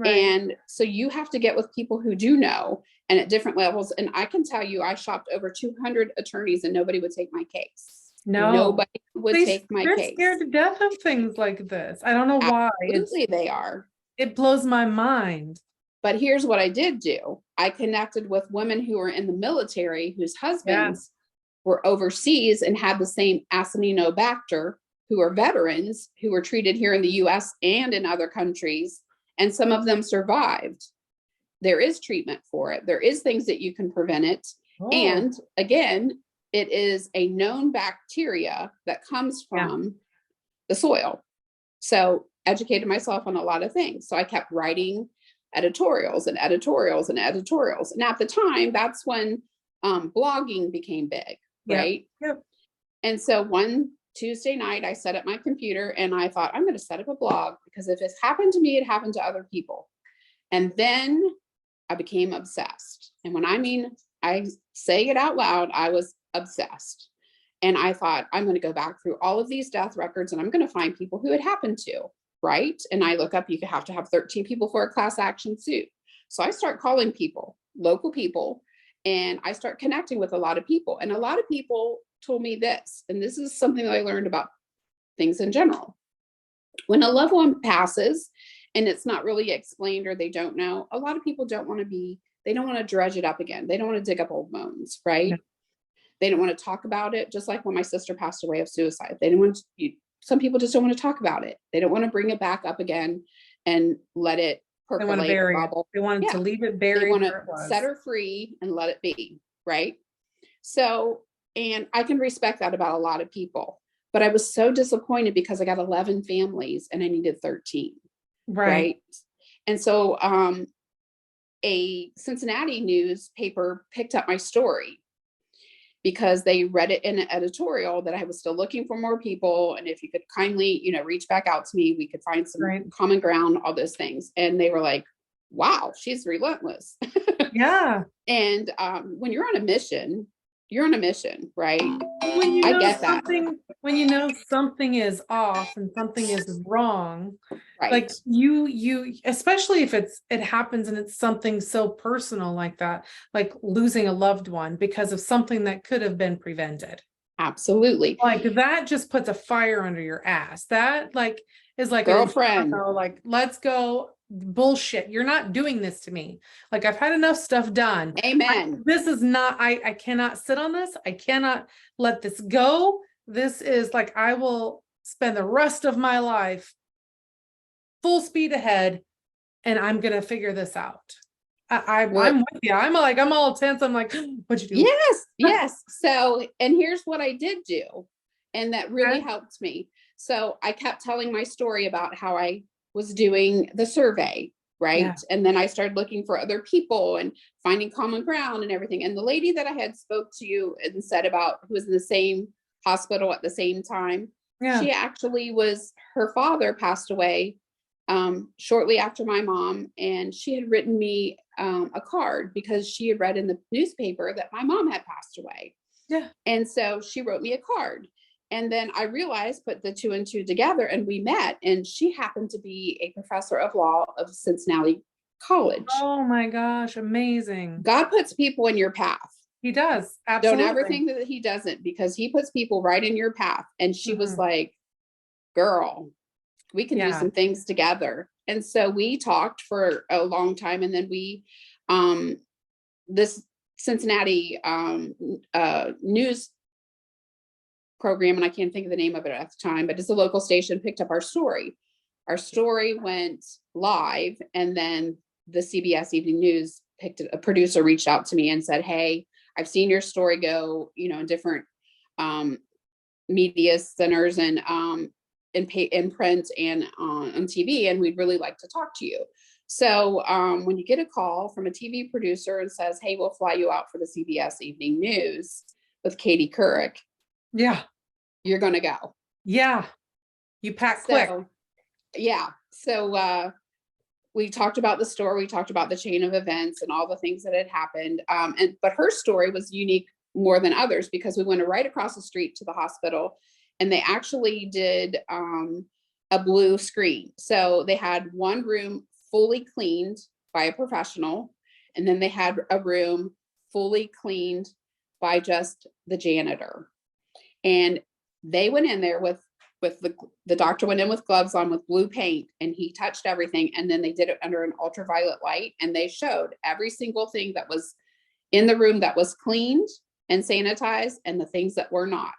And so you have to get with people who do know, and at different levels. And I can tell you, I shopped over 200 attorneys, and nobody would take my case. No, nobody would take my they're case. Scared to death of things like this. I don't know why. Absolutely, they are. It blows my mind. But here's what I did do. I connected with women who were in the military, whose husbands were overseas and had the same Acinetobacter, who are veterans, who were treated here in the US and in other countries. And some of them survived. There is treatment for it. There is things that you can prevent it. And again, it is a known bacteria that comes from the soil. So educated myself on a lot of things. So I kept writing editorials and editorials and editorials. And at the time, that's when blogging became big, right? Yep. And so one Tuesday night, I sat at my computer and I thought, I'm going to set up a blog, because if it's happened to me, it happened to other people. And then I became obsessed. And when I say it out loud, I was obsessed. And I thought, I'm going to go back through all of these death records, and I'm going to find people who it happened to. Right. And I look up, you have to have 13 people for a class action suit. So I start calling people, local people, and I start connecting with a lot of people. And a lot of people told me this, and this is something that I learned about things in general. When a loved one passes and it's not really explained, or they don't know, a lot of people don't want to dredge it up again. They don't want to dig up old bones, right? No. They don't want to talk about it. Just like when my sister passed away of suicide, they didn't want to, some people just don't want to talk about it. They don't want to bring it back up again and let it percolate. They want to bury it. They want to leave it buried. They want to set her free and let it be, right? So, and I can respect that about a lot of people, but I was so disappointed because I got 11 families and I needed 13, right? And so a Cincinnati newspaper picked up my story, because they read it in an editorial that I was still looking for more people. And if you could kindly, reach back out to me, we could find some common ground, all those things. And they were like, wow, she's relentless. Yeah. And when you're on a mission, right? When you know I get that. When you know something is off and something is wrong, right. Like you, especially if it happens and it's something so personal like that, like losing a loved one because of something that could have been prevented. Absolutely. Like that just puts a fire under your ass. That is like girlfriend. Let's go. Bullshit. You're not doing this to me. Like I've had enough stuff done. Amen. This is not, I cannot sit on this. I cannot let this go. this is like, I will spend the rest of my life full speed ahead, and I'm going to figure this out. I'm with you. I'm all tense. I'm like, what'd you do? Yes, yes. So, and here's what I did do, and that really helped me. So I kept telling my story about how I was doing the survey, right? Yeah. And then I started looking for other people and finding common ground and everything. And the lady that I had spoke to you and said about, who was in the same hospital at the same time, she actually was, her father passed away shortly after my mom, and she had written me a card because she had read in the newspaper that my mom had passed away. Yeah. And so she wrote me a card. And then I realized, put the two and two together, and we met. And she happened to be a professor of law of Cincinnati College. Oh my gosh, amazing. God puts people in your path. He does. Absolutely. Don't ever think that he doesn't, because he puts people right in your path. And she was like, girl, we can do some things together. And so we talked for a long time. And then we, this Cincinnati news program, and I can't think of the name of it at the time, but it's a local station, picked up our story. Our story went live, and then the CBS Evening News a producer reached out to me and said, hey, I've seen your story go, in different media centers and in print and on TV, and we'd really like to talk to you. So when you get a call from a TV producer and says, hey, we'll fly you out for the CBS Evening News with Katie Couric, you're going to go. Yeah. You pack quick. Yeah. So we talked about the story. We talked about the chain of events and all the things that had happened. But her story was unique more than others, because we went right across the street to the hospital, and they actually did a blue screen. So they had one room fully cleaned by a professional, and then they had a room fully cleaned by just the janitor. And they went in there with the doctor went in with gloves on, with blue paint, and he touched everything. And then they did it under an ultraviolet light, and they showed every single thing that was in the room that was cleaned and sanitized, and the things that were not.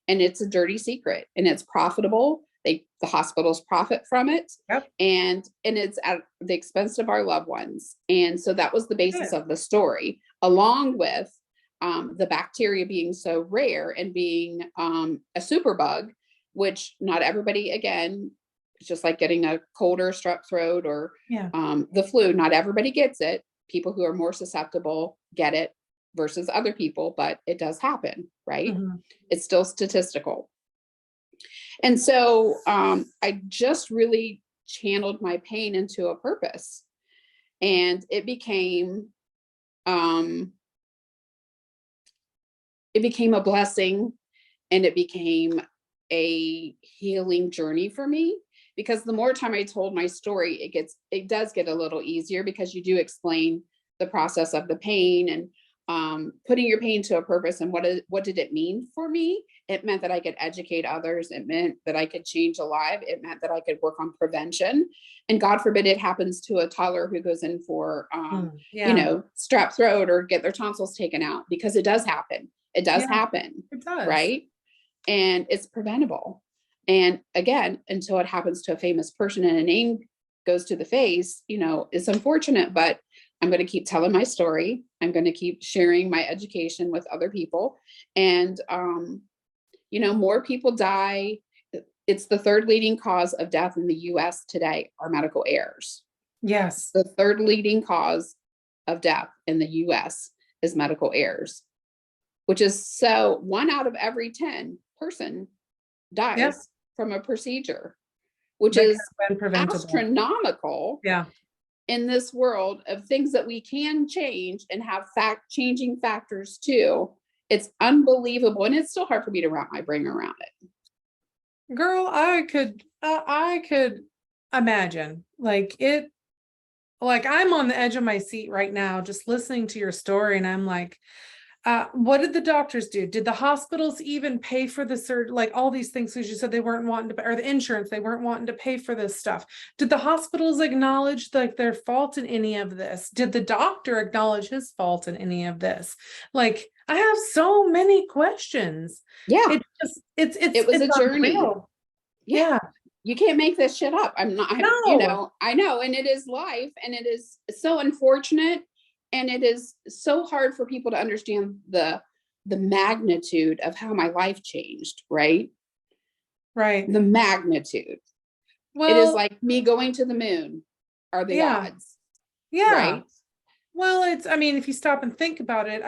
And it's a dirty secret, and it's profitable. The hospitals profit from it. Yep. And it's at the expense of our loved ones. And so that was the basis of the story, along with the bacteria being so rare and being a superbug, which not everybody, again, it's just like getting a cold or strep throat or the flu. Not everybody gets it. People who are more susceptible get it versus other people, but it does happen, right? Mm-hmm. It's still statistical. And so I just really channeled my pain into a purpose, and it became a blessing, and it became a healing journey for me, because the more time I told my story, it does get a little easier, because you do explain the process of the pain and putting your pain to a purpose. And what did it mean for me? It meant that I could educate others. It meant that I could change a life. It meant that I could work on prevention. And God forbid it happens to a toddler who goes in for, strep throat or get their tonsils taken out, because it does happen. It does happen. It does. Right. And it's preventable. And again, until it happens to a famous person and a name goes to the face, it's unfortunate, but I'm going to keep telling my story. I'm going to keep sharing my education with other people. And, more people die. It's the third leading cause of death in the US today are medical errors. Yes. The third leading cause of death in the US is medical errors, which is so 1 out of every 10 person dies from a procedure, which is astronomical. Yeah. In this world of things that we can change and have changing factors too. It's unbelievable. And it's still hard for me to wrap my brain around it. Girl, I could imagine I'm on the edge of my seat right now, just listening to your story. And I'm like, what did the doctors do? Did the hospitals even pay for the surgery? Like all these things, because you said they weren't wanting to, or the insurance, they weren't wanting to pay for this stuff. Did the hospitals acknowledge their fault in any of this? Did the doctor acknowledge his fault in any of this? Like, I have so many questions. Yeah. It It was a it's journey. unreal. Yeah. Yeah. You can't make this shit up. I'm not, No. I know. And it is life, and it is so unfortunate. And it is so hard for people to understand the magnitude of how my life changed, right? Right. The magnitude. It is Well, like me going to the moon are the yeah. odds, Yeah. right? Well, I mean, if you stop and think about it,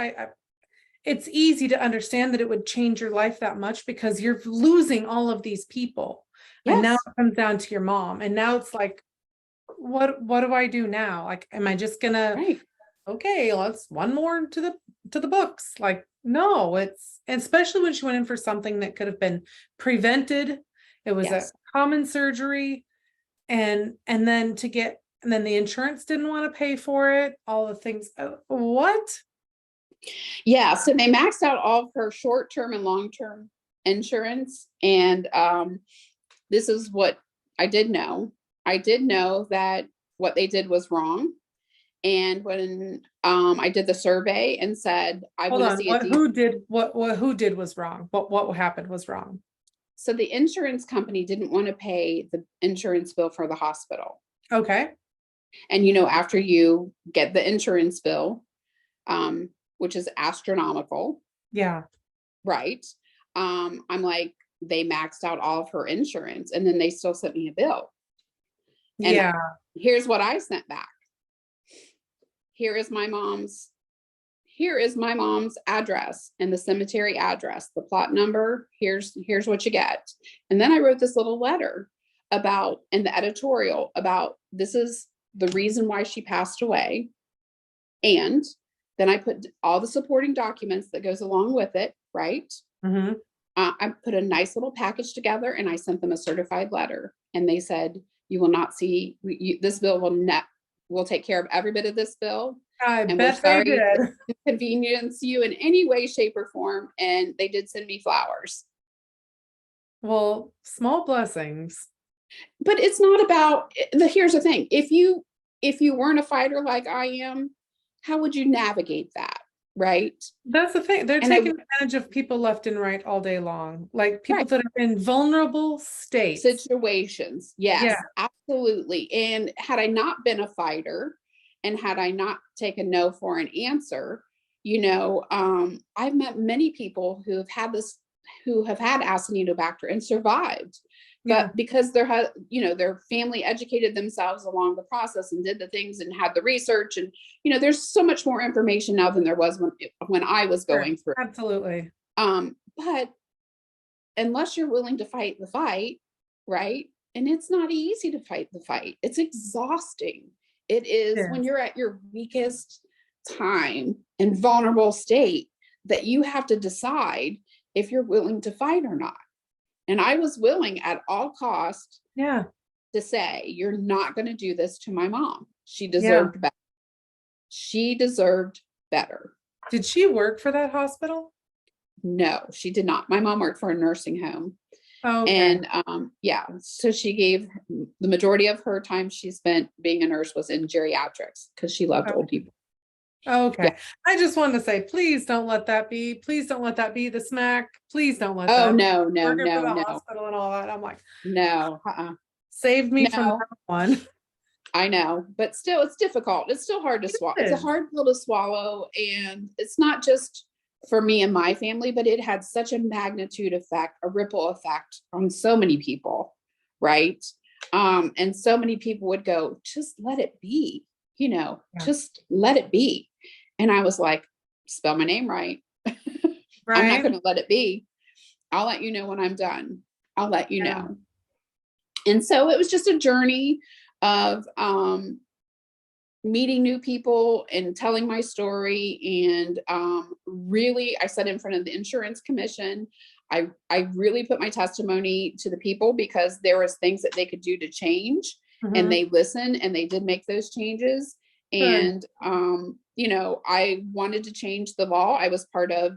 it's easy to understand that it would change your life that much because you're losing all of these people. And now Yes. it comes down to your mom. And now it's like, what do I do now? Like, am I just gonna, Right. okay, let's one more to the books? Like, no, it's, especially when she went in for something that could have been prevented. It was a Yes. common surgery. And then the insurance didn't want to pay for it, all the things. What? Yeah. So they maxed out all of her short-term and long-term insurance. And this is what I did know. I did know that what they did was wrong. And when I did the survey and said, I Hold want to on. see a deep. Who did was wrong? What happened was wrong. So the insurance company didn't want to pay the insurance bill for the hospital. Okay. And, after you get the insurance bill, which is astronomical, Yeah. right? I'm like, they maxed out all of her insurance, and then they still sent me a bill. And Yeah. here's what I sent back. Here is my mom's address and the cemetery address, the plot number. Here's what you get. And then I wrote this little letter about, in the editorial, about this is the reason why she passed away. And then I put all the supporting documents that goes along with it, right? Mm-hmm. I put a nice little package together, and I sent them a certified letter. And they said, you will not see, this bill we'll take care of every bit of this bill. I And bet they did. to inconvenience you in any way, shape, or form. And they did send me flowers. Well, small blessings. But it's not about here's the thing. If you weren't a fighter like I am, how would you navigate that? Right. That's the thing. They're And taking advantage of people left and right all day long. Like people Right. that are in vulnerable states. Situations. Yes, Yeah. absolutely. And had I not been a fighter, and had I not taken no for an answer, I've met many people who have had Acinetobacter and survived. Yeah. But because their family educated themselves along the process and did the things and had the research, and there's so much more information now than there was when I was going through. Absolutely. But unless you're willing to fight the fight, right? And it's not easy to fight the fight. It's exhausting. It is when you're at your weakest time and vulnerable state that you have to decide if you're willing to fight or not. And I was willing at all costs to say, you're not going to do this to my mom. She deserved better. She deserved better. Did she work for that hospital? No, she did not. My mom worked for a nursing home. Oh, okay. And so she gave the majority of her time she spent being a nurse was in geriatrics because she loved old people. Okay. Yeah. I just wanted to say, please don't let that be. Please don't let that be the smack. Please don't let that. Oh, no. Working for the hospital and all that. I'm like, no. Saved me from that one. I know, but still, it's difficult. It's still hard to swallow. It's a hard pill to swallow, and it's not just for me and my family, but it had such a magnitude effect, a ripple effect on so many people, right? And so many people would go, just let it be, just let it be. And I was like, spell my name right. Right. I'm not going to let it be. I'll let you know when I'm done. I'll let you know. And so it was just a journey of meeting new people and telling my story. And really, I sat in front of the insurance commission. I really put my testimony to the people because there was things that they could do to change. And they listened and they did make those changes. And, I wanted to change the law. I was part of,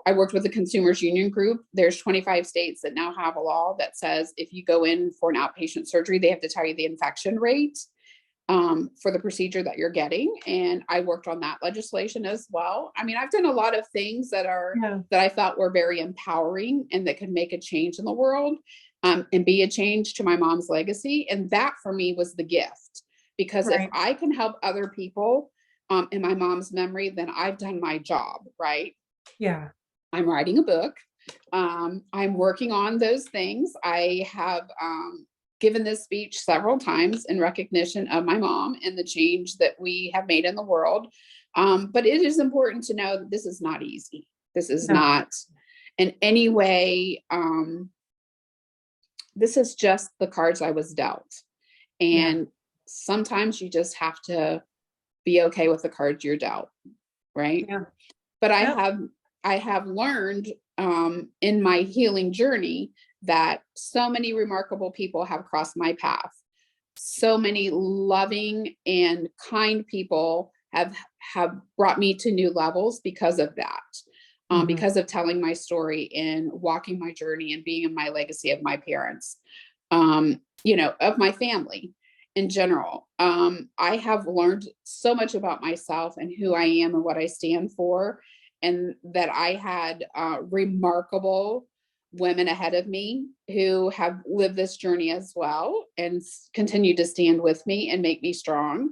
I worked with the Consumers Union Group. There's 25 states that now have a law that says if you go in for an outpatient surgery, they have to tell you the infection rate. for the procedure that you're getting. And I worked on that legislation as well. I mean, I've done a lot of things that I felt were very empowering and that could make a change in the world, and be a change to my mom's legacy. And that for me was the gift, because if I can help other people, in my mom's memory, then I've done my job, right? Yeah. I'm writing a book. I'm working on those things. I have, given this speech several times in recognition of my mom and the change that we have made in the world. But it is important to know that this is not easy. This is not in any way, this is just the cards I was dealt. And sometimes you just have to be okay with the cards you're dealt. Right. Yeah. But I have learned, in my healing journey, that so many remarkable people have crossed my path. So many loving and kind people have brought me to new levels because of that, because of telling my story and walking my journey and being in my legacy of my parents, of my family in general. I have learned so much about myself and who I am and what I stand for, and that I had remarkable women ahead of me who have lived this journey as well and continue to stand with me and make me strong.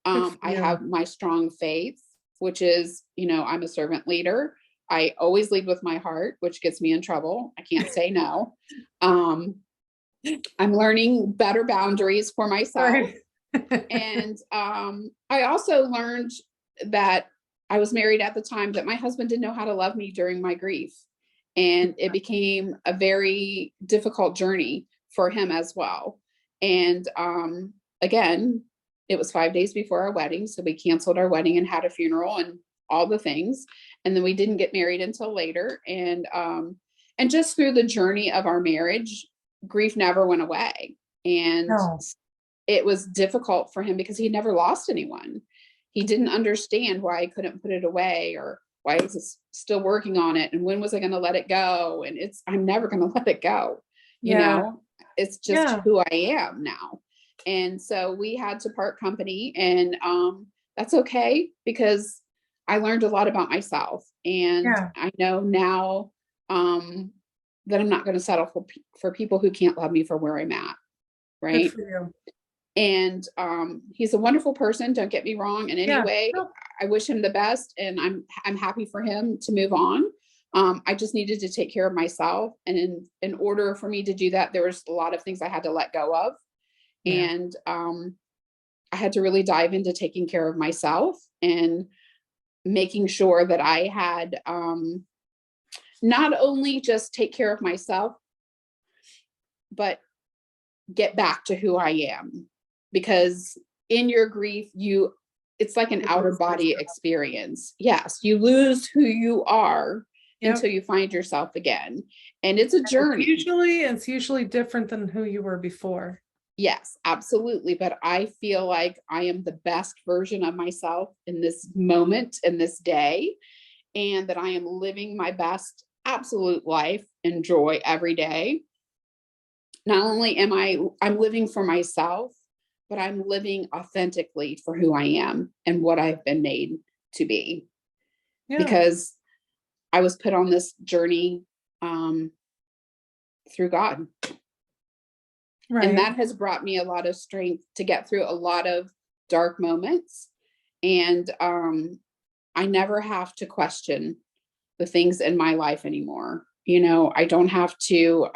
I have my strong faith, which is, I'm a servant leader. I always lead with my heart, which gets me in trouble. I can't say no. I'm learning better boundaries for myself. And I also learned that I was married at the time, that my husband didn't know how to love me during my grief. And it became a very difficult journey for him as well. And again, it was 5 days before our wedding. So we canceled our wedding and had a funeral and all the things. And then we didn't get married until later. And just through the journey of our marriage, grief never went away. And it was difficult for him because he never lost anyone. He didn't understand why I couldn't put it away, or why I was still working on it. And when was I going to let it go? And I'm never going to let it go. It's just who I am now. And so we had to part company, and that's okay, because I learned a lot about myself. And I know now that I'm not going to settle for people who can't love me for where I'm at. Right. Good for you. And he's a wonderful person. Don't get me wrong in any way. I wish him the best, and I'm happy for him to move on. I just needed to take care of myself. And in order for me to do that, there was a lot of things I had to let go of. And I had to really dive into taking care of myself and making sure that I had not only just take care of myself, but get back to who I am. Because in your grief, it's like an outer body experience. Yes, you lose who you are until you find yourself again. And it's a journey. It's usually different than who you were before. Yes, absolutely. But I feel like I am the best version of myself in this moment, in this day, and that I am living my best absolute life and joy every day. Not only I'm living for myself, but I'm living authentically for who I am and what I've been made to be. Because I was put on this journey through God. And that has brought me a lot of strength to get through a lot of dark moments. And I never have to question the things in my life anymore. I don't have to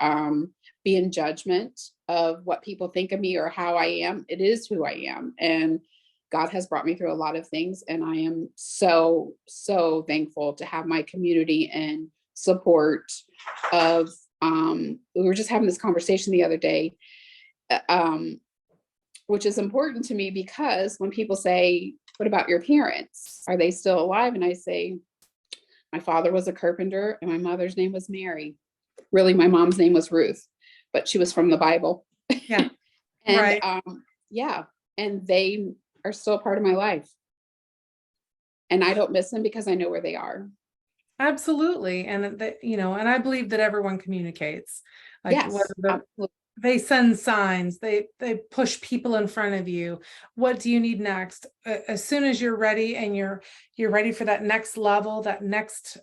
be in judgment of what people think of me or how I am. It is who I am. And God has brought me through a lot of things. And I am so, so thankful to have my community and support of, we were just having this conversation the other day, which is important to me, because when people say, what about your parents? Are they still alive? And I say, my father was a carpenter and my mother's name was Mary. Really, my mom's name was Ruth, but she was from the Bible. And and they are still a part of my life. And I don't miss them because I know where they are. Absolutely. And and I believe that everyone communicates. Yes, absolutely. They send signs, they push people in front of you. What do you need next? As soon as you're ready and you're ready for that next level, that next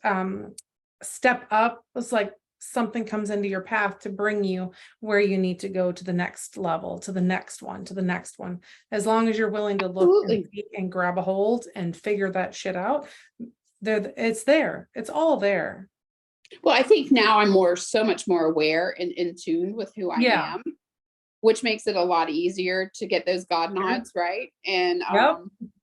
step up, it's like something comes into your path to bring you where you need to go, to the next level, to the next one, to the next one. As long as you're willing to look and grab a hold and figure that shit out, it's there. It's all there. Well, I think now I'm so much more aware and in tune with who I am, which makes it a lot easier to get those God nods, right? And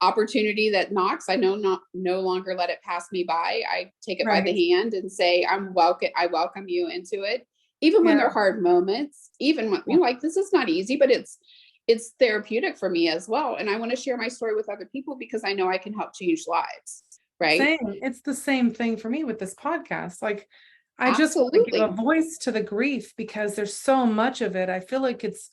opportunity that knocks, I no longer let it pass me by. I take it by the hand and say, I welcome you into it. Even when they're hard moments, even when you're like, this is not easy, but it's therapeutic for me as well. And I want to share my story with other people because I know I can help change lives. Right. Same. It's the same thing for me with this podcast. Like, I just want to give a voice to the grief because there's so much of it. I feel like it's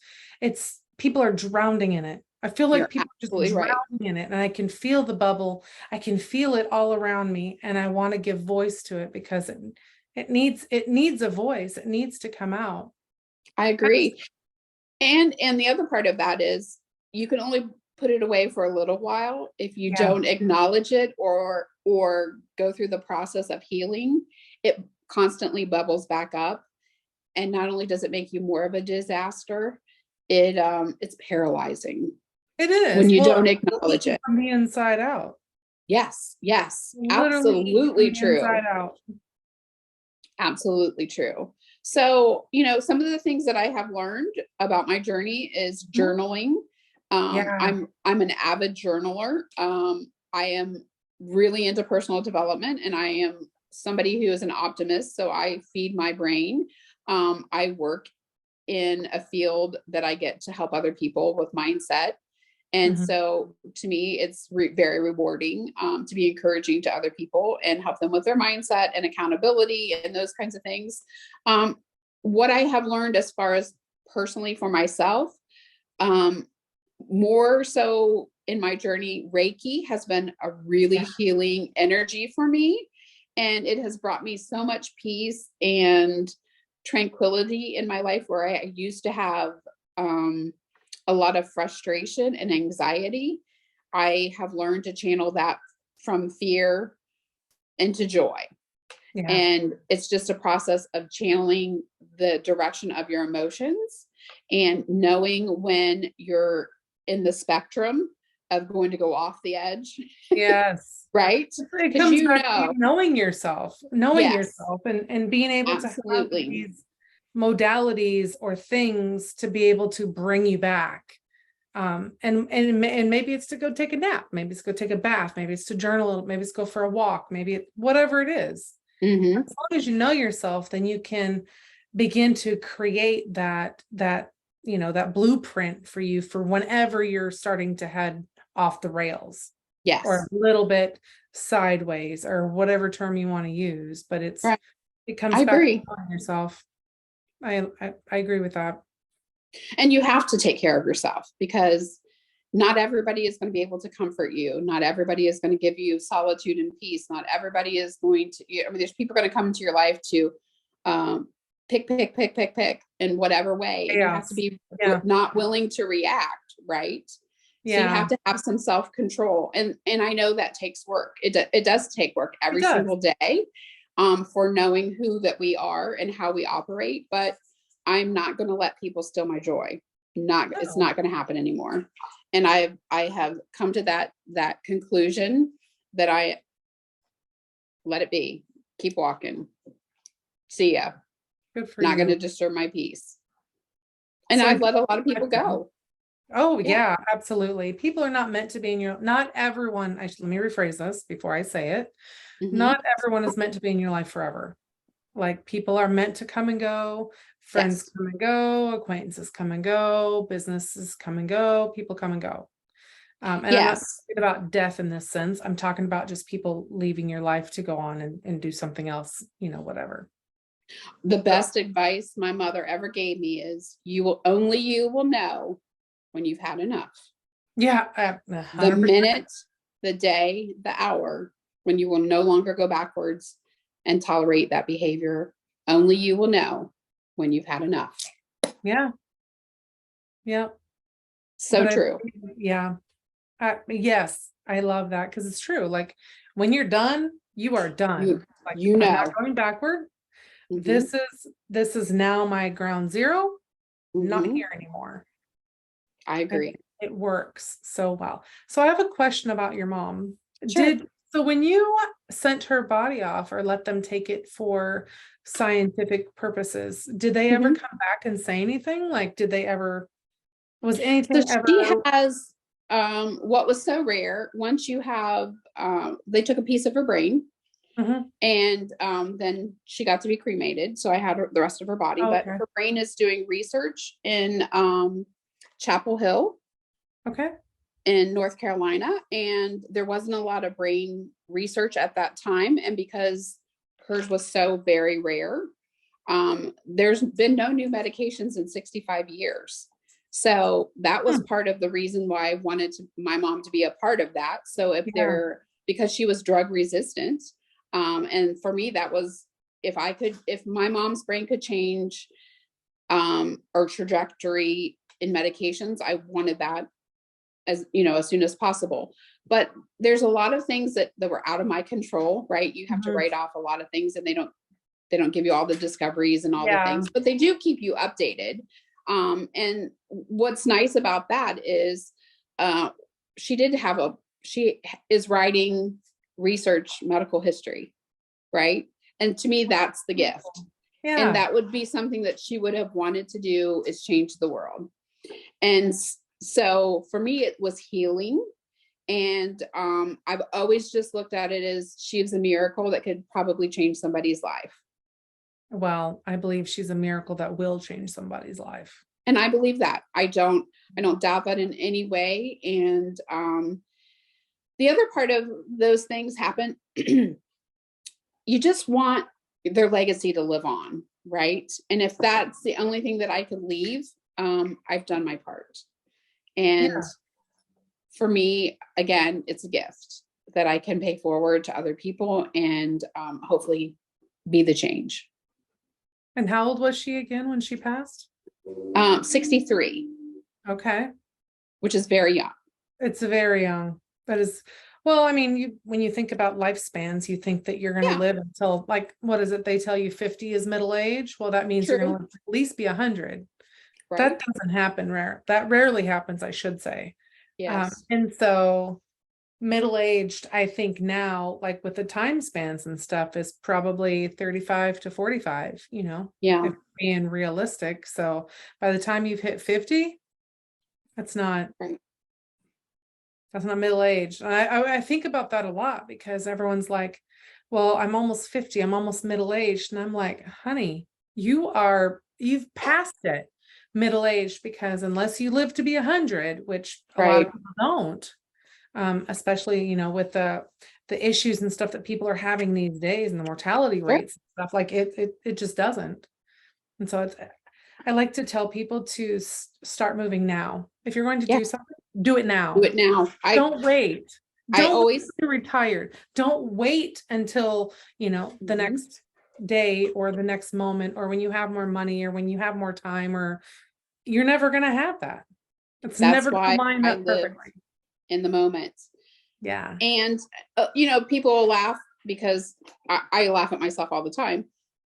people are drowning in it. I feel like people are just drowning in it, and I can feel the bubble. I can feel it all around me, and I want to give voice to it because it needs a voice. It needs to come out. I agree. And the other part of that is you can only put it away for a little while if you don't acknowledge it or go through the process of healing. It constantly bubbles back up, and not only does it make you more of a disaster, it's paralyzing. It is when you don't acknowledge it from the inside out. Yes, Literally absolutely true. Inside out. Absolutely true. So, some of the things that I have learned about my journey is journaling. I'm an avid journaler. I am really into personal development, and I am somebody who is an optimist. So I feed my brain. I work in a field that I get to help other people with mindset. And so to me, it's very rewarding to be encouraging to other people and help them with their mindset and accountability and those kinds of things. What I have learned as far as personally for myself, more so in my journey, Reiki has been a really healing energy for me. And it has brought me so much peace and tranquility in my life, where I used to have a lot of frustration and anxiety. I have learned to channel that from fear into joy. And it's just a process of channeling the direction of your emotions and knowing when you're in the spectrum of going to go off the edge. Yes. Right? It comes back to knowing yourself, and being able to have these modalities or things to be able to bring you back. And maybe it's to go take a nap, maybe it's go take a bath, maybe it's to journal, maybe it's go for a walk, maybe whatever it is. As long as you know yourself, then you can begin to create that blueprint for you for whenever you're starting to head off the rails. Or a little bit sideways, or whatever term you want to use, but it comes back to knowing yourself. I agree with that. And you have to take care of yourself, because not everybody is going to be able to comfort you. Not everybody is going to give you solitude and peace. Not everybody is going to, there's people going to come into your life to pick in whatever way. And you have to be not willing to react, right? So you have to have some self-control. And I know that takes work. It does take work every single day for knowing who that we are and how we operate. But I'm not going to let people steal my joy. It's not going to happen anymore. And I have come to that conclusion that I let it be. Keep walking. See ya. Good for not you. going to disturb my peace. And I've let a lot of people go. Oh yeah, absolutely. People are not meant to be in your, not everyone, let me rephrase this before I say it. Not everyone is meant to be in your life forever. Like, people are meant to come and go, friends come and go, acquaintances come and go, businesses come and go, people come and go. And I'm not talking about death in this sense. I'm talking about just people leaving your life to go on and do something else, whatever. The best advice my mother ever gave me is you will know when you've had enough. Yeah. The minute, the day, the hour, when you will no longer go backwards and tolerate that behavior. Only you will know when you've had enough. Yeah. Yeah. So true. Yeah. Yes, I love that because it's true. Like when you're done, you are done. Like You I'm not know. going backward. Hmm. This is now my ground zero, not Hmm. here anymore. I And agree. it works so well. So I have a question about your mom. Sure. So when you sent her body off or let them take it for scientific purposes, did they ever Hmm. come back and say anything? Like, was So anything she ever? has what was so rare. Once you have, they took a piece of her brain, Mhm. and then she got to be cremated. So I had the rest of her body, but Okay. her brain is doing research in Chapel Hill Okay. in North Carolina, and there wasn't a lot of brain research at that time. And because hers was so very rare, there's been no new medications in 65 years. So that was Hmm. part of the reason why I wanted my mom to be a part of that. So Yeah. because she was drug resistant, and for me, that was, if my mom's brain could change, or trajectory in medications, I wanted that, as soon as possible. But there's a lot of things that were out of my control, right? You have to Mhm. write off a lot of things, and they don't give you all the discoveries and all the Yeah. things, but they do keep you updated. And what's nice about that is, uh, she is writing research medical history, right? And to me, that's the gift. And Yeah. that would be something that she would have wanted to do, is change the world. And so for me, it was healing. And I've always just looked at it as she's a miracle that could probably change somebody's life. Well, I believe she's a miracle that will change somebody's life. And I believe that. I don't doubt that in any way. And the other part of those things happen, you just want their legacy to live on, right? And if that's the only thing that I could leave, I've done my part. And Yeah. for me, again, it's a gift that I can pay forward to other people, and hopefully be the change. And how old was she again when she passed? 63, Okay. which is very young. It's very young. That is, well, I mean, when you think about lifespans, you think that you're going to Yeah, live until, like, what is it? They tell you 50 is middle age. Well, that means you're going to true, live at least be 100. That right? doesn't happen that rarely happens, I should say. Yes, And so middle-aged, I think now, like with the time spans and stuff, is probably 35 to 45, yeah, if being realistic. So by the time you've hit 50, that's not right. that's not middle age. And I think about that a lot because everyone's like, well, I'm almost 50, I'm almost middle aged. And I'm like, honey, you've passed it middle aged, because unless you live to be 100, which a lot of Right. people don't, especially, with the issues and stuff that people are having these days and the mortality Sure. rates and stuff, like it just doesn't. And so I like to tell people to start moving now. If you're going to Yeah. do something, do it Do now. it now. Don't wait. I Don't wait always, till you're retired. Don't wait until, the Mhm. next day or the next moment, or when you have more money or when you have more time, or you're never going to have that. It's That's never going to why line I up live perfectly. in the moment. Yeah. And, people will laugh because I laugh at myself all the time,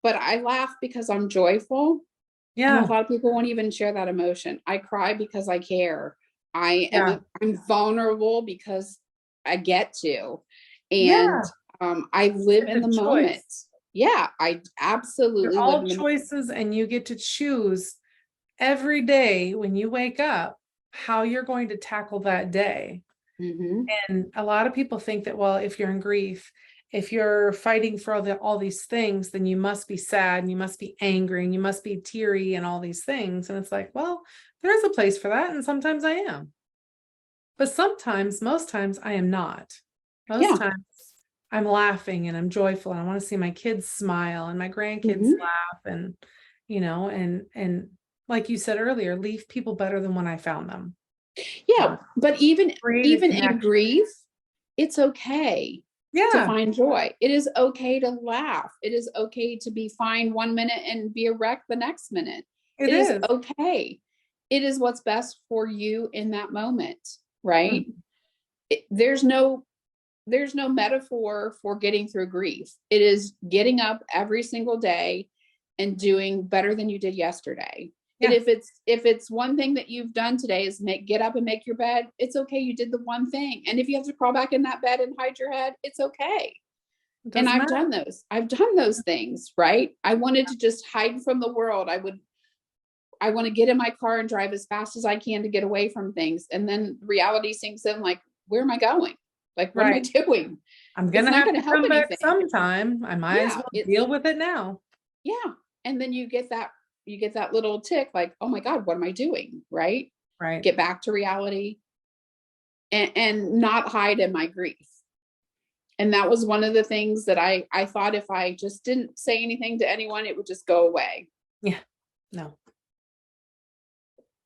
but I laugh because I'm joyful. And a Yeah. lot of people won't even share that emotion. I cry because I care. Yeah. I'm vulnerable because I get to. And Yeah. I live It's in a the moment. choice. Yeah, I You're absolutely live all in the moment. choices, and you get to choose every day when you wake up how you're going to tackle that day. Hmm. And a lot of people think that, well, if you're in grief, if you're fighting for all these things, then you must be sad and you must be angry and you must be teary and all these things. And it's like, well, there's a place for that. And sometimes I am. But sometimes, most times, I am not. Most Yeah. times I'm laughing and I'm joyful and I want to see my kids smile and my grandkids Hmm. laugh, and and like you said earlier, leave people better than when I found them. Yeah. But even Create a even in connection. grief, it's okay to Yeah, find joy. It is okay to laugh. It is okay to be fine one minute and be a wreck the next minute. it It is is. okay. it is what's best for you in that moment, right? Mhm. There's no metaphor for getting through grief. It is getting up every single day and doing better than you did yesterday. And Yeah. if it's one thing that you've done today is get up and make your bed, it's okay. You did the one thing. And if you have to crawl back in that bed and hide your head, it's okay. It And doesn't I've matter. done those. I've done those things, right? I wanted to just hide from the world. I want to get in my car and drive as fast as I can to get away from things. And then reality sinks in, like, where am I going? Like, what am I Right. doing? I'm It's gonna not have going to to help come back anything. sometime. I might as Yeah. well deal with it now. Yeah. And then you get that little tick, like, oh my God, what am I doing? Right. Right. Get back to reality and not hide in my grief. And that was one of the things that I thought if I just didn't say anything to anyone, it would just go away. Yeah. No.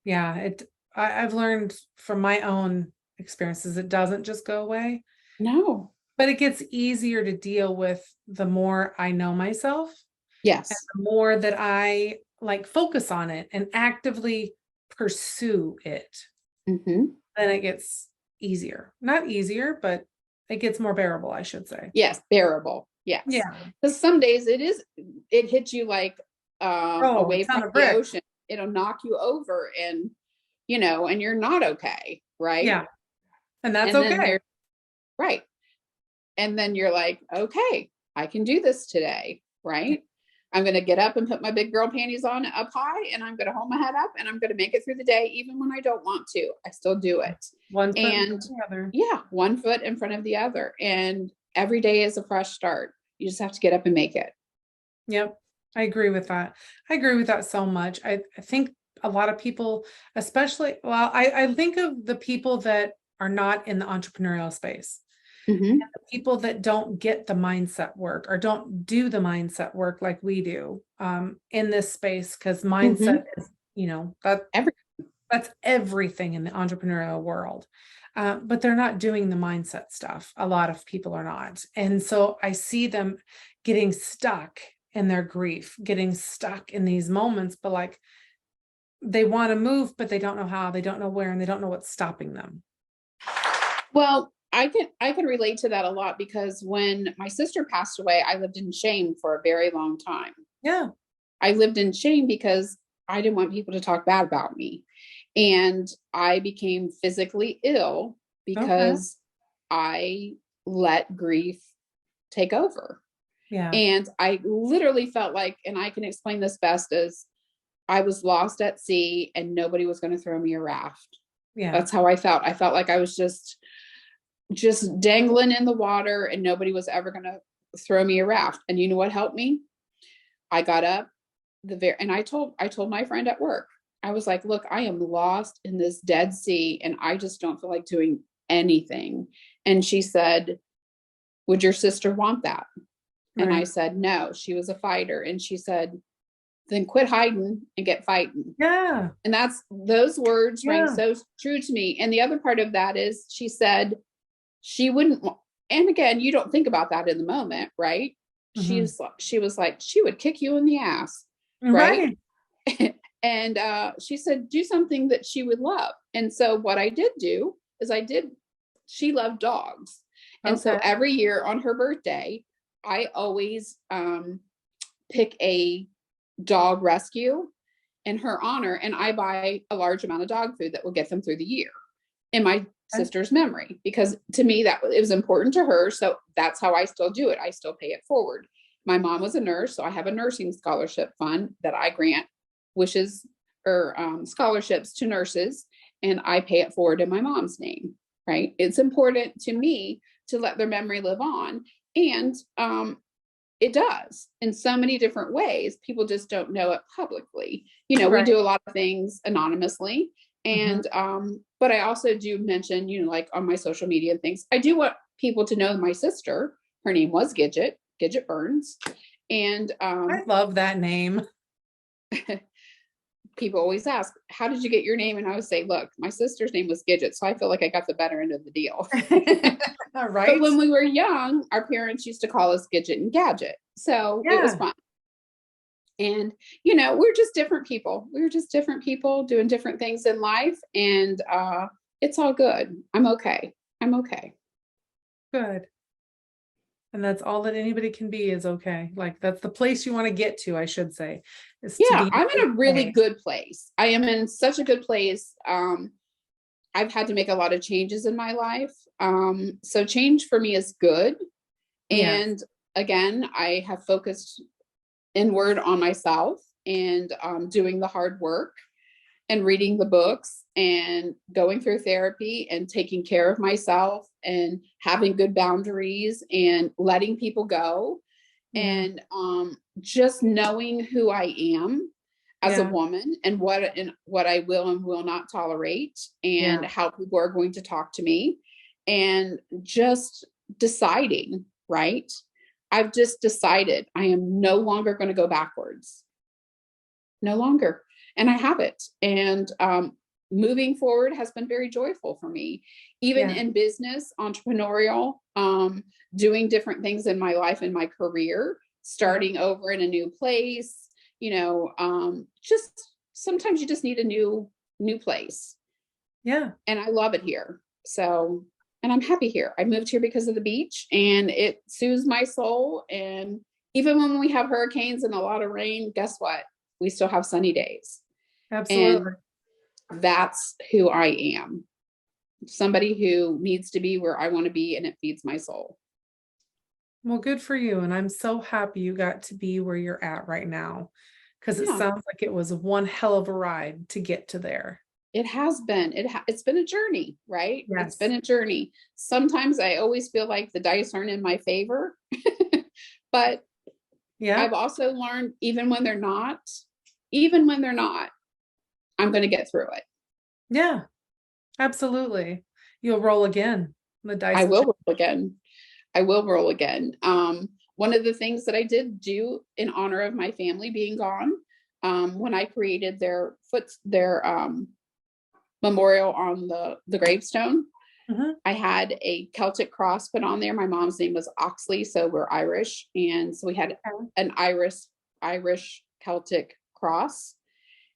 Yeah. I've learned from my own experiences, it doesn't just go away, No. but it gets easier to deal with the more I know myself and Yes. the more that I like focus on it and actively pursue it. Mm-hmm. Then it gets easier. Not easier, but it gets more bearable, I should say. Yes. Bearable. Yes. Yeah. Because some days it hits you like a Oh, a wave ton from of the bricks. ocean. It'll knock you over and, and you're not okay. Right. Yeah. And that's And then okay. right. And then you're like, okay, I can do this today. Right. I'm going to get up and put my big girl panties on up high, and I'm going to hold my head up, and I'm going to make it through the day. Even when I don't want to, I still do it. One foot in front And of the other. yeah, one foot in front of the other. And every day is a fresh start. You just have to get up and make it. Yep. I agree with that. I agree with that so much. I think a lot of people, especially, well, I think of the people that are not in the entrepreneurial space, Mm-hmm. the people that don't get the mindset work or don't do the mindset work like we do in this space, because mindset is, Every that's everything in the entrepreneurial world. But they're not doing the mindset stuff. A lot of people are not. And so I see them getting stuck in their grief, getting stuck in these moments, but like they want to move, but they don't know how, they don't know where, and they don't know what's stopping them. Well, I can relate to that a lot, because when my sister passed away, I lived in shame for a very long time. Yeah. I lived in shame because I didn't want people to talk bad about me. And I became physically ill Okay. because I let grief take over. Yeah. And I literally felt like, and I can explain this best as, I was lost at sea and nobody was going to throw me a raft. Yeah. That's how I felt. I felt like I was just dangling in the water and nobody was ever going to throw me a raft. And you know what helped me? I got up and I told my friend at work, I was like, look, I am lost in this dead sea and I just don't feel like doing anything. And she said, would your sister want that? Right. And I said, no, she was a fighter. And she said, then quit hiding and get fighting. Yeah. And those words rang so true to me. And the other part of that is she said she wouldn't, and again, you don't think about that in the moment, right? Mm-hmm. She was like, she would kick you in the ass. Right. And she said, do something that she would love. And so what I did do is she loved dogs. And so every year on her birthday, I always pick a dog rescue in her honor. And I buy a large amount of dog food that will get them through the year in my sister's memory, because to me, it was important to her. So that's how I still do it. I still pay it forward. My mom was a nurse, so I have a nursing scholarship fund that I grant wishes or scholarships to nurses, and I pay it forward in my mom's name, right? It's important to me to let their memory live on. And it does in so many different ways. People just don't know it publicly. We do a lot of things anonymously. And, but I also do mention, like on my social media and things, I do want people to know my sister, her name was Gidget Burns. And, I love that name. People always ask, how did you get your name? And I would say, look, my sister's name was Gidget. So I feel like I got the better end of the deal. Right. But when we were young, our parents used to call us Gidget and Gadget. So it was fun. And, we're just different people. We're just different people doing different things in life. And it's all good. I'm okay. I'm okay. Good. And that's all that anybody can be is okay. Like that's the place you want to get to, I should say, is to Yeah, be I'm in a really okay. good place. I am in such a good place. I've had to make a lot of changes in my life. So change for me is good. Yes. And again, I have focused inward on myself and doing the hard work and reading the books and going through therapy and taking care of myself and having good boundaries and letting people go. Yeah. And just knowing who I am as a Yeah. woman and what I will and will not tolerate and Yeah. how people are going to talk to me and just deciding, right? I've just decided I am no longer going to go backwards. No longer. And I have it. And moving forward has been very joyful for me, even Yeah. in business, entrepreneurial, doing different things in my life and my career, starting over in a new place, just sometimes you just need a new place. Yeah. And I love it here. So, and I'm happy here. I moved here because of the beach and it soothes my soul. And even when we have hurricanes and a lot of rain, guess what? We still have sunny days. Absolutely. And that's who I am. Somebody who needs to be where I want to be, and it feeds my soul. Well, good for you. And I'm so happy you got to be where you're at right now, because it Yeah, sounds like it was one hell of a ride to get to there. it has been. It's been a journey, right? It's Yes. been a journey. Sometimes I always feel like the dice aren't in my favor, but Yeah. I've also learned even when they're not, I'm going to get through it. Yeah. Absolutely. You'll roll again. The I dice will will change. roll again. I will roll again. One of the things that I did do in honor of my family being gone, when I created their memorial on the gravestone, Mhm. I had a Celtic cross put on there. My mom's name was Oxley, so we're Irish, and so we had Okay. an Irish Celtic cross.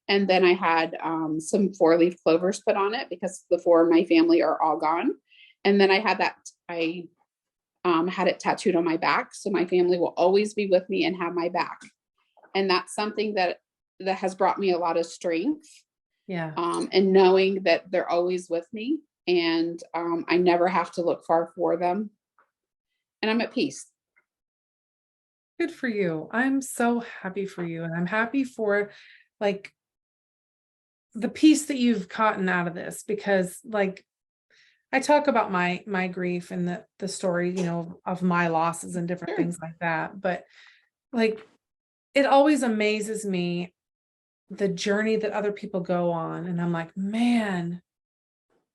And then I had some 4-leaf clovers put on it because the 4 in my family are all gone. And then I had it tattooed on my back. So my family will always be with me and have my back. And that's something that has brought me a lot of strength. Yeah. And knowing that they're always with me and I never have to look far for them. And I'm at peace. Good for you. I'm so happy for you. And I'm happy for like the piece that you've gotten out of this, because like I talk about my grief and the story, of my losses and different Sure. things like that. But like it always amazes me the journey that other people go on. And I'm like, man,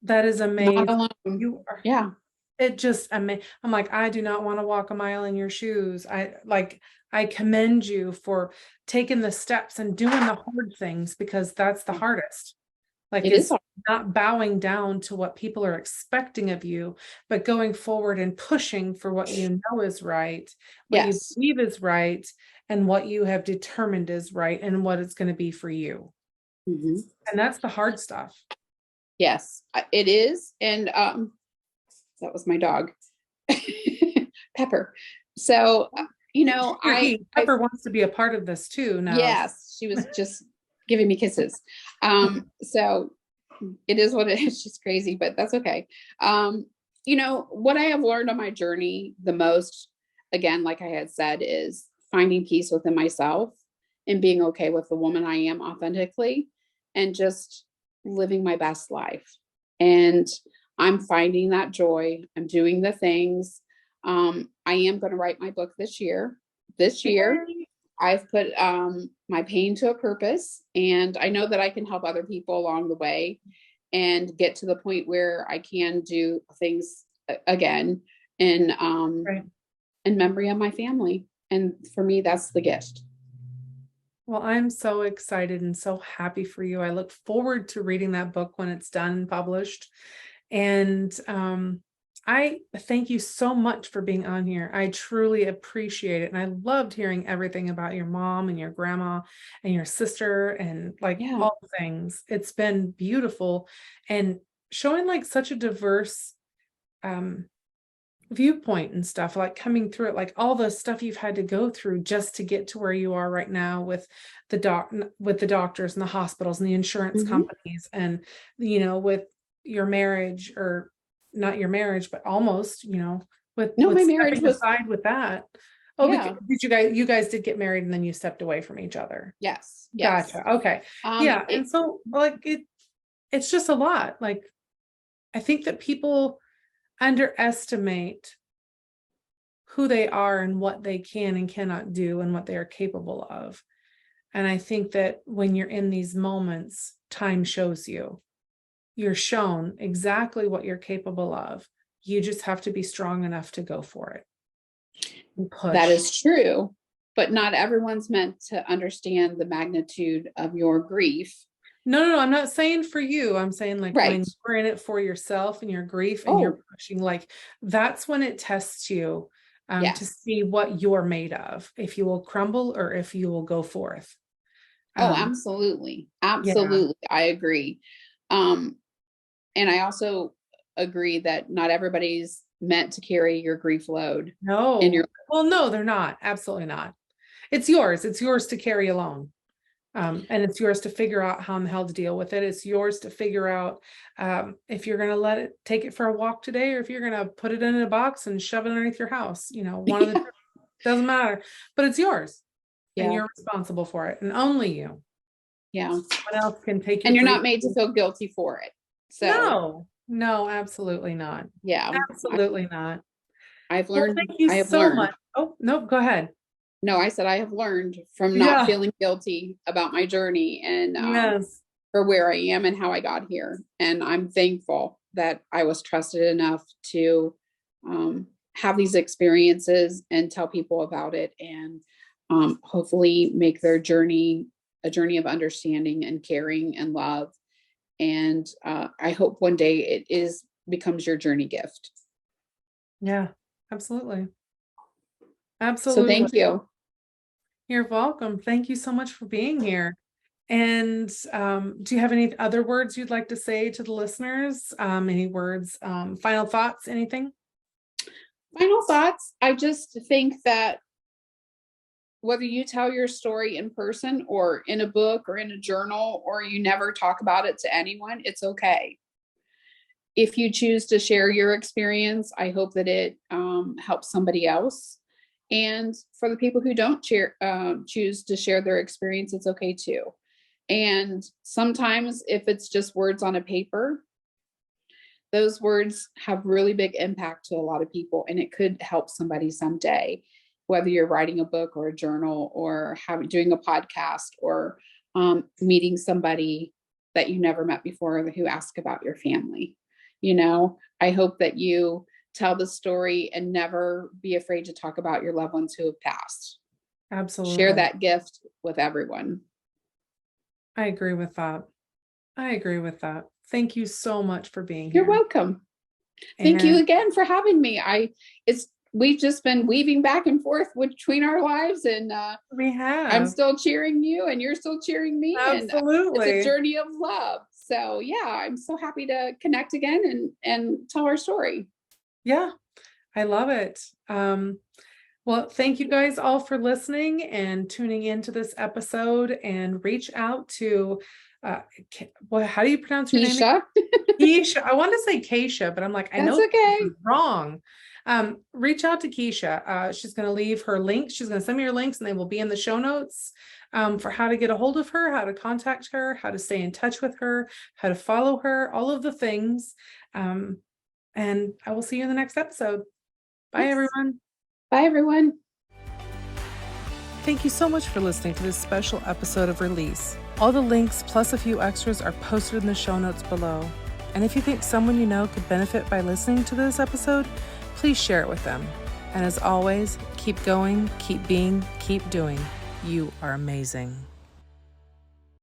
that is Not amazing. alone. You are Yeah. it just I'm like, I do not want to walk a mile in your shoes. I commend you for taking the steps and doing the hard things, because that's the hardest. Like It is is hard. not bowing down to what people are expecting of you, but going forward and pushing for what you know is right, what you Yes. believe is right, and what you have determined is right, and what it's going to be for you. Mhm. And that's the hard stuff. Yes, it is. And that was my dog, Pepper. So, Here, I Pepper wants to be a part of this too now. yes, she was just giving me kisses. So it is what it is. She's crazy, but that's okay. What I have learned on my journey the most, again, like I had said, is finding peace within myself and being okay with the woman I am authentically and just living my best life. And I'm finding that joy. I'm doing the things. I am going to write my book this year. This year, Yay. I've put my pain to a purpose, and I know that I can help other people along the way and get to the point where I can do things again in Right. in memory of my family. And for me, that's the gift. Well, I'm so excited and so happy for you. I look forward to reading that book when it's done and published. And I thank you so much for being on here. I truly appreciate it. And I loved hearing everything about your mom and your grandma and your sister and like Yeah. all the things. It's been beautiful and showing like such a diverse um viewpoint and stuff, like coming through it, like all the stuff you've had to go through just to get to where you are right now with with the doctors and the hospitals and the insurance Mhm. companies and with your marriage, or not your marriage but almost, No, with my marriage stepping was, aside with that. Oh, because yeah. you guys did get married and then you stepped away from each other. Yes. Yes. Gotcha. Okay. Yeah. It, And so like it's just a lot. Like I think that people underestimate who they are and what they can and cannot do and what they are capable of. And I think that when you're in these moments, time shows you. You're shown exactly what you're capable of. You just have to be strong enough to go for it and that push. is true, but not everyone's meant to understand the magnitude of your grief. No, I'm not saying for you. I'm saying like Right. when you're in it for yourself and your grief and you're Oh, pushing, like that's when it tests you to yes. see what you're made of, if you will crumble or if you will go forth. Oh, Um, absolutely. yeah. Absolutely. I agree. Um, and I also agree that not everybody's meant to carry your grief load in your, No. Well, no, they're not. Absolutely not. It's yours. It's yours to carry alone. And it's yours to figure out how in the hell to deal with it. It's yours to figure out if you're going to take it for a walk today, or if you're going to put it in a box and shove it underneath your house. One of the two. Doesn't matter, but it's yours and yeah. you're responsible for it, and only you. Yeah. Someone else can take your And you're grief. not made to feel guilty for it. So No, absolutely not. yeah, Absolutely not. I've Well, learned, thank you I have so learned. much. Oh, no, go ahead. No, I said I have learned from not Yeah. feeling guilty about my journey and Yes. for where I am and how I got here. And I'm thankful that I was trusted enough to have these experiences and tell people about it, and hopefully make their journey a journey of understanding and caring and love. And I hope one day becomes your journey gift. Yeah, absolutely. So Absolutely. thank you. You're welcome. Thank you so much for being here. And do you have any other words you'd like to say to the listeners? Any words, final thoughts, anything? Final thoughts. I just think that whether you tell your story in person or in a book or in a journal, or you never talk about it to anyone, it's okay. If you choose to share your experience, I hope that it helps somebody else. And for the people who don't choose to share their experience, it's okay too. And sometimes if it's just words on a paper, those words have really big impact to a lot of people, and it could help somebody someday, whether you're writing a book or a journal or doing a podcast or meeting somebody that you never met before who asked about your family. I hope that you tell the story and never be afraid to talk about your loved ones who have passed. Share Absolutely. that gift with everyone. I agree with that. I agree with that. Thank you so much for being You're here. welcome. Thank you And again for having me. We've just been weaving back and forth between our lives, and we I'm have. still cheering you and you're still cheering me, and it's a Absolutely. journey of love. So yeah, I'm so happy to connect again and tell our story. Yeah, I love it. Well, thank you guys all for listening and tuning into this episode, and reach out to how do you pronounce your name again? Keisha, Keisha. I want to say Kacia, but I'm like, I that's know this okay. is wrong. Reach out to Keisha. She's going to leave her links. She's going to send me her links, and they will be in the show notes for how to get a hold of her, how to contact her, how to stay in touch with her, how to follow her, all of the things. And I will see you in the next episode. Bye, Yes. everyone. Bye, everyone. Thank you so much for listening to this special episode of Release. All the links plus a few extras are posted in the show notes below. And if you think someone you know could benefit by listening to this episode, please share it with them. And as always, keep going, keep being, keep doing. You are amazing.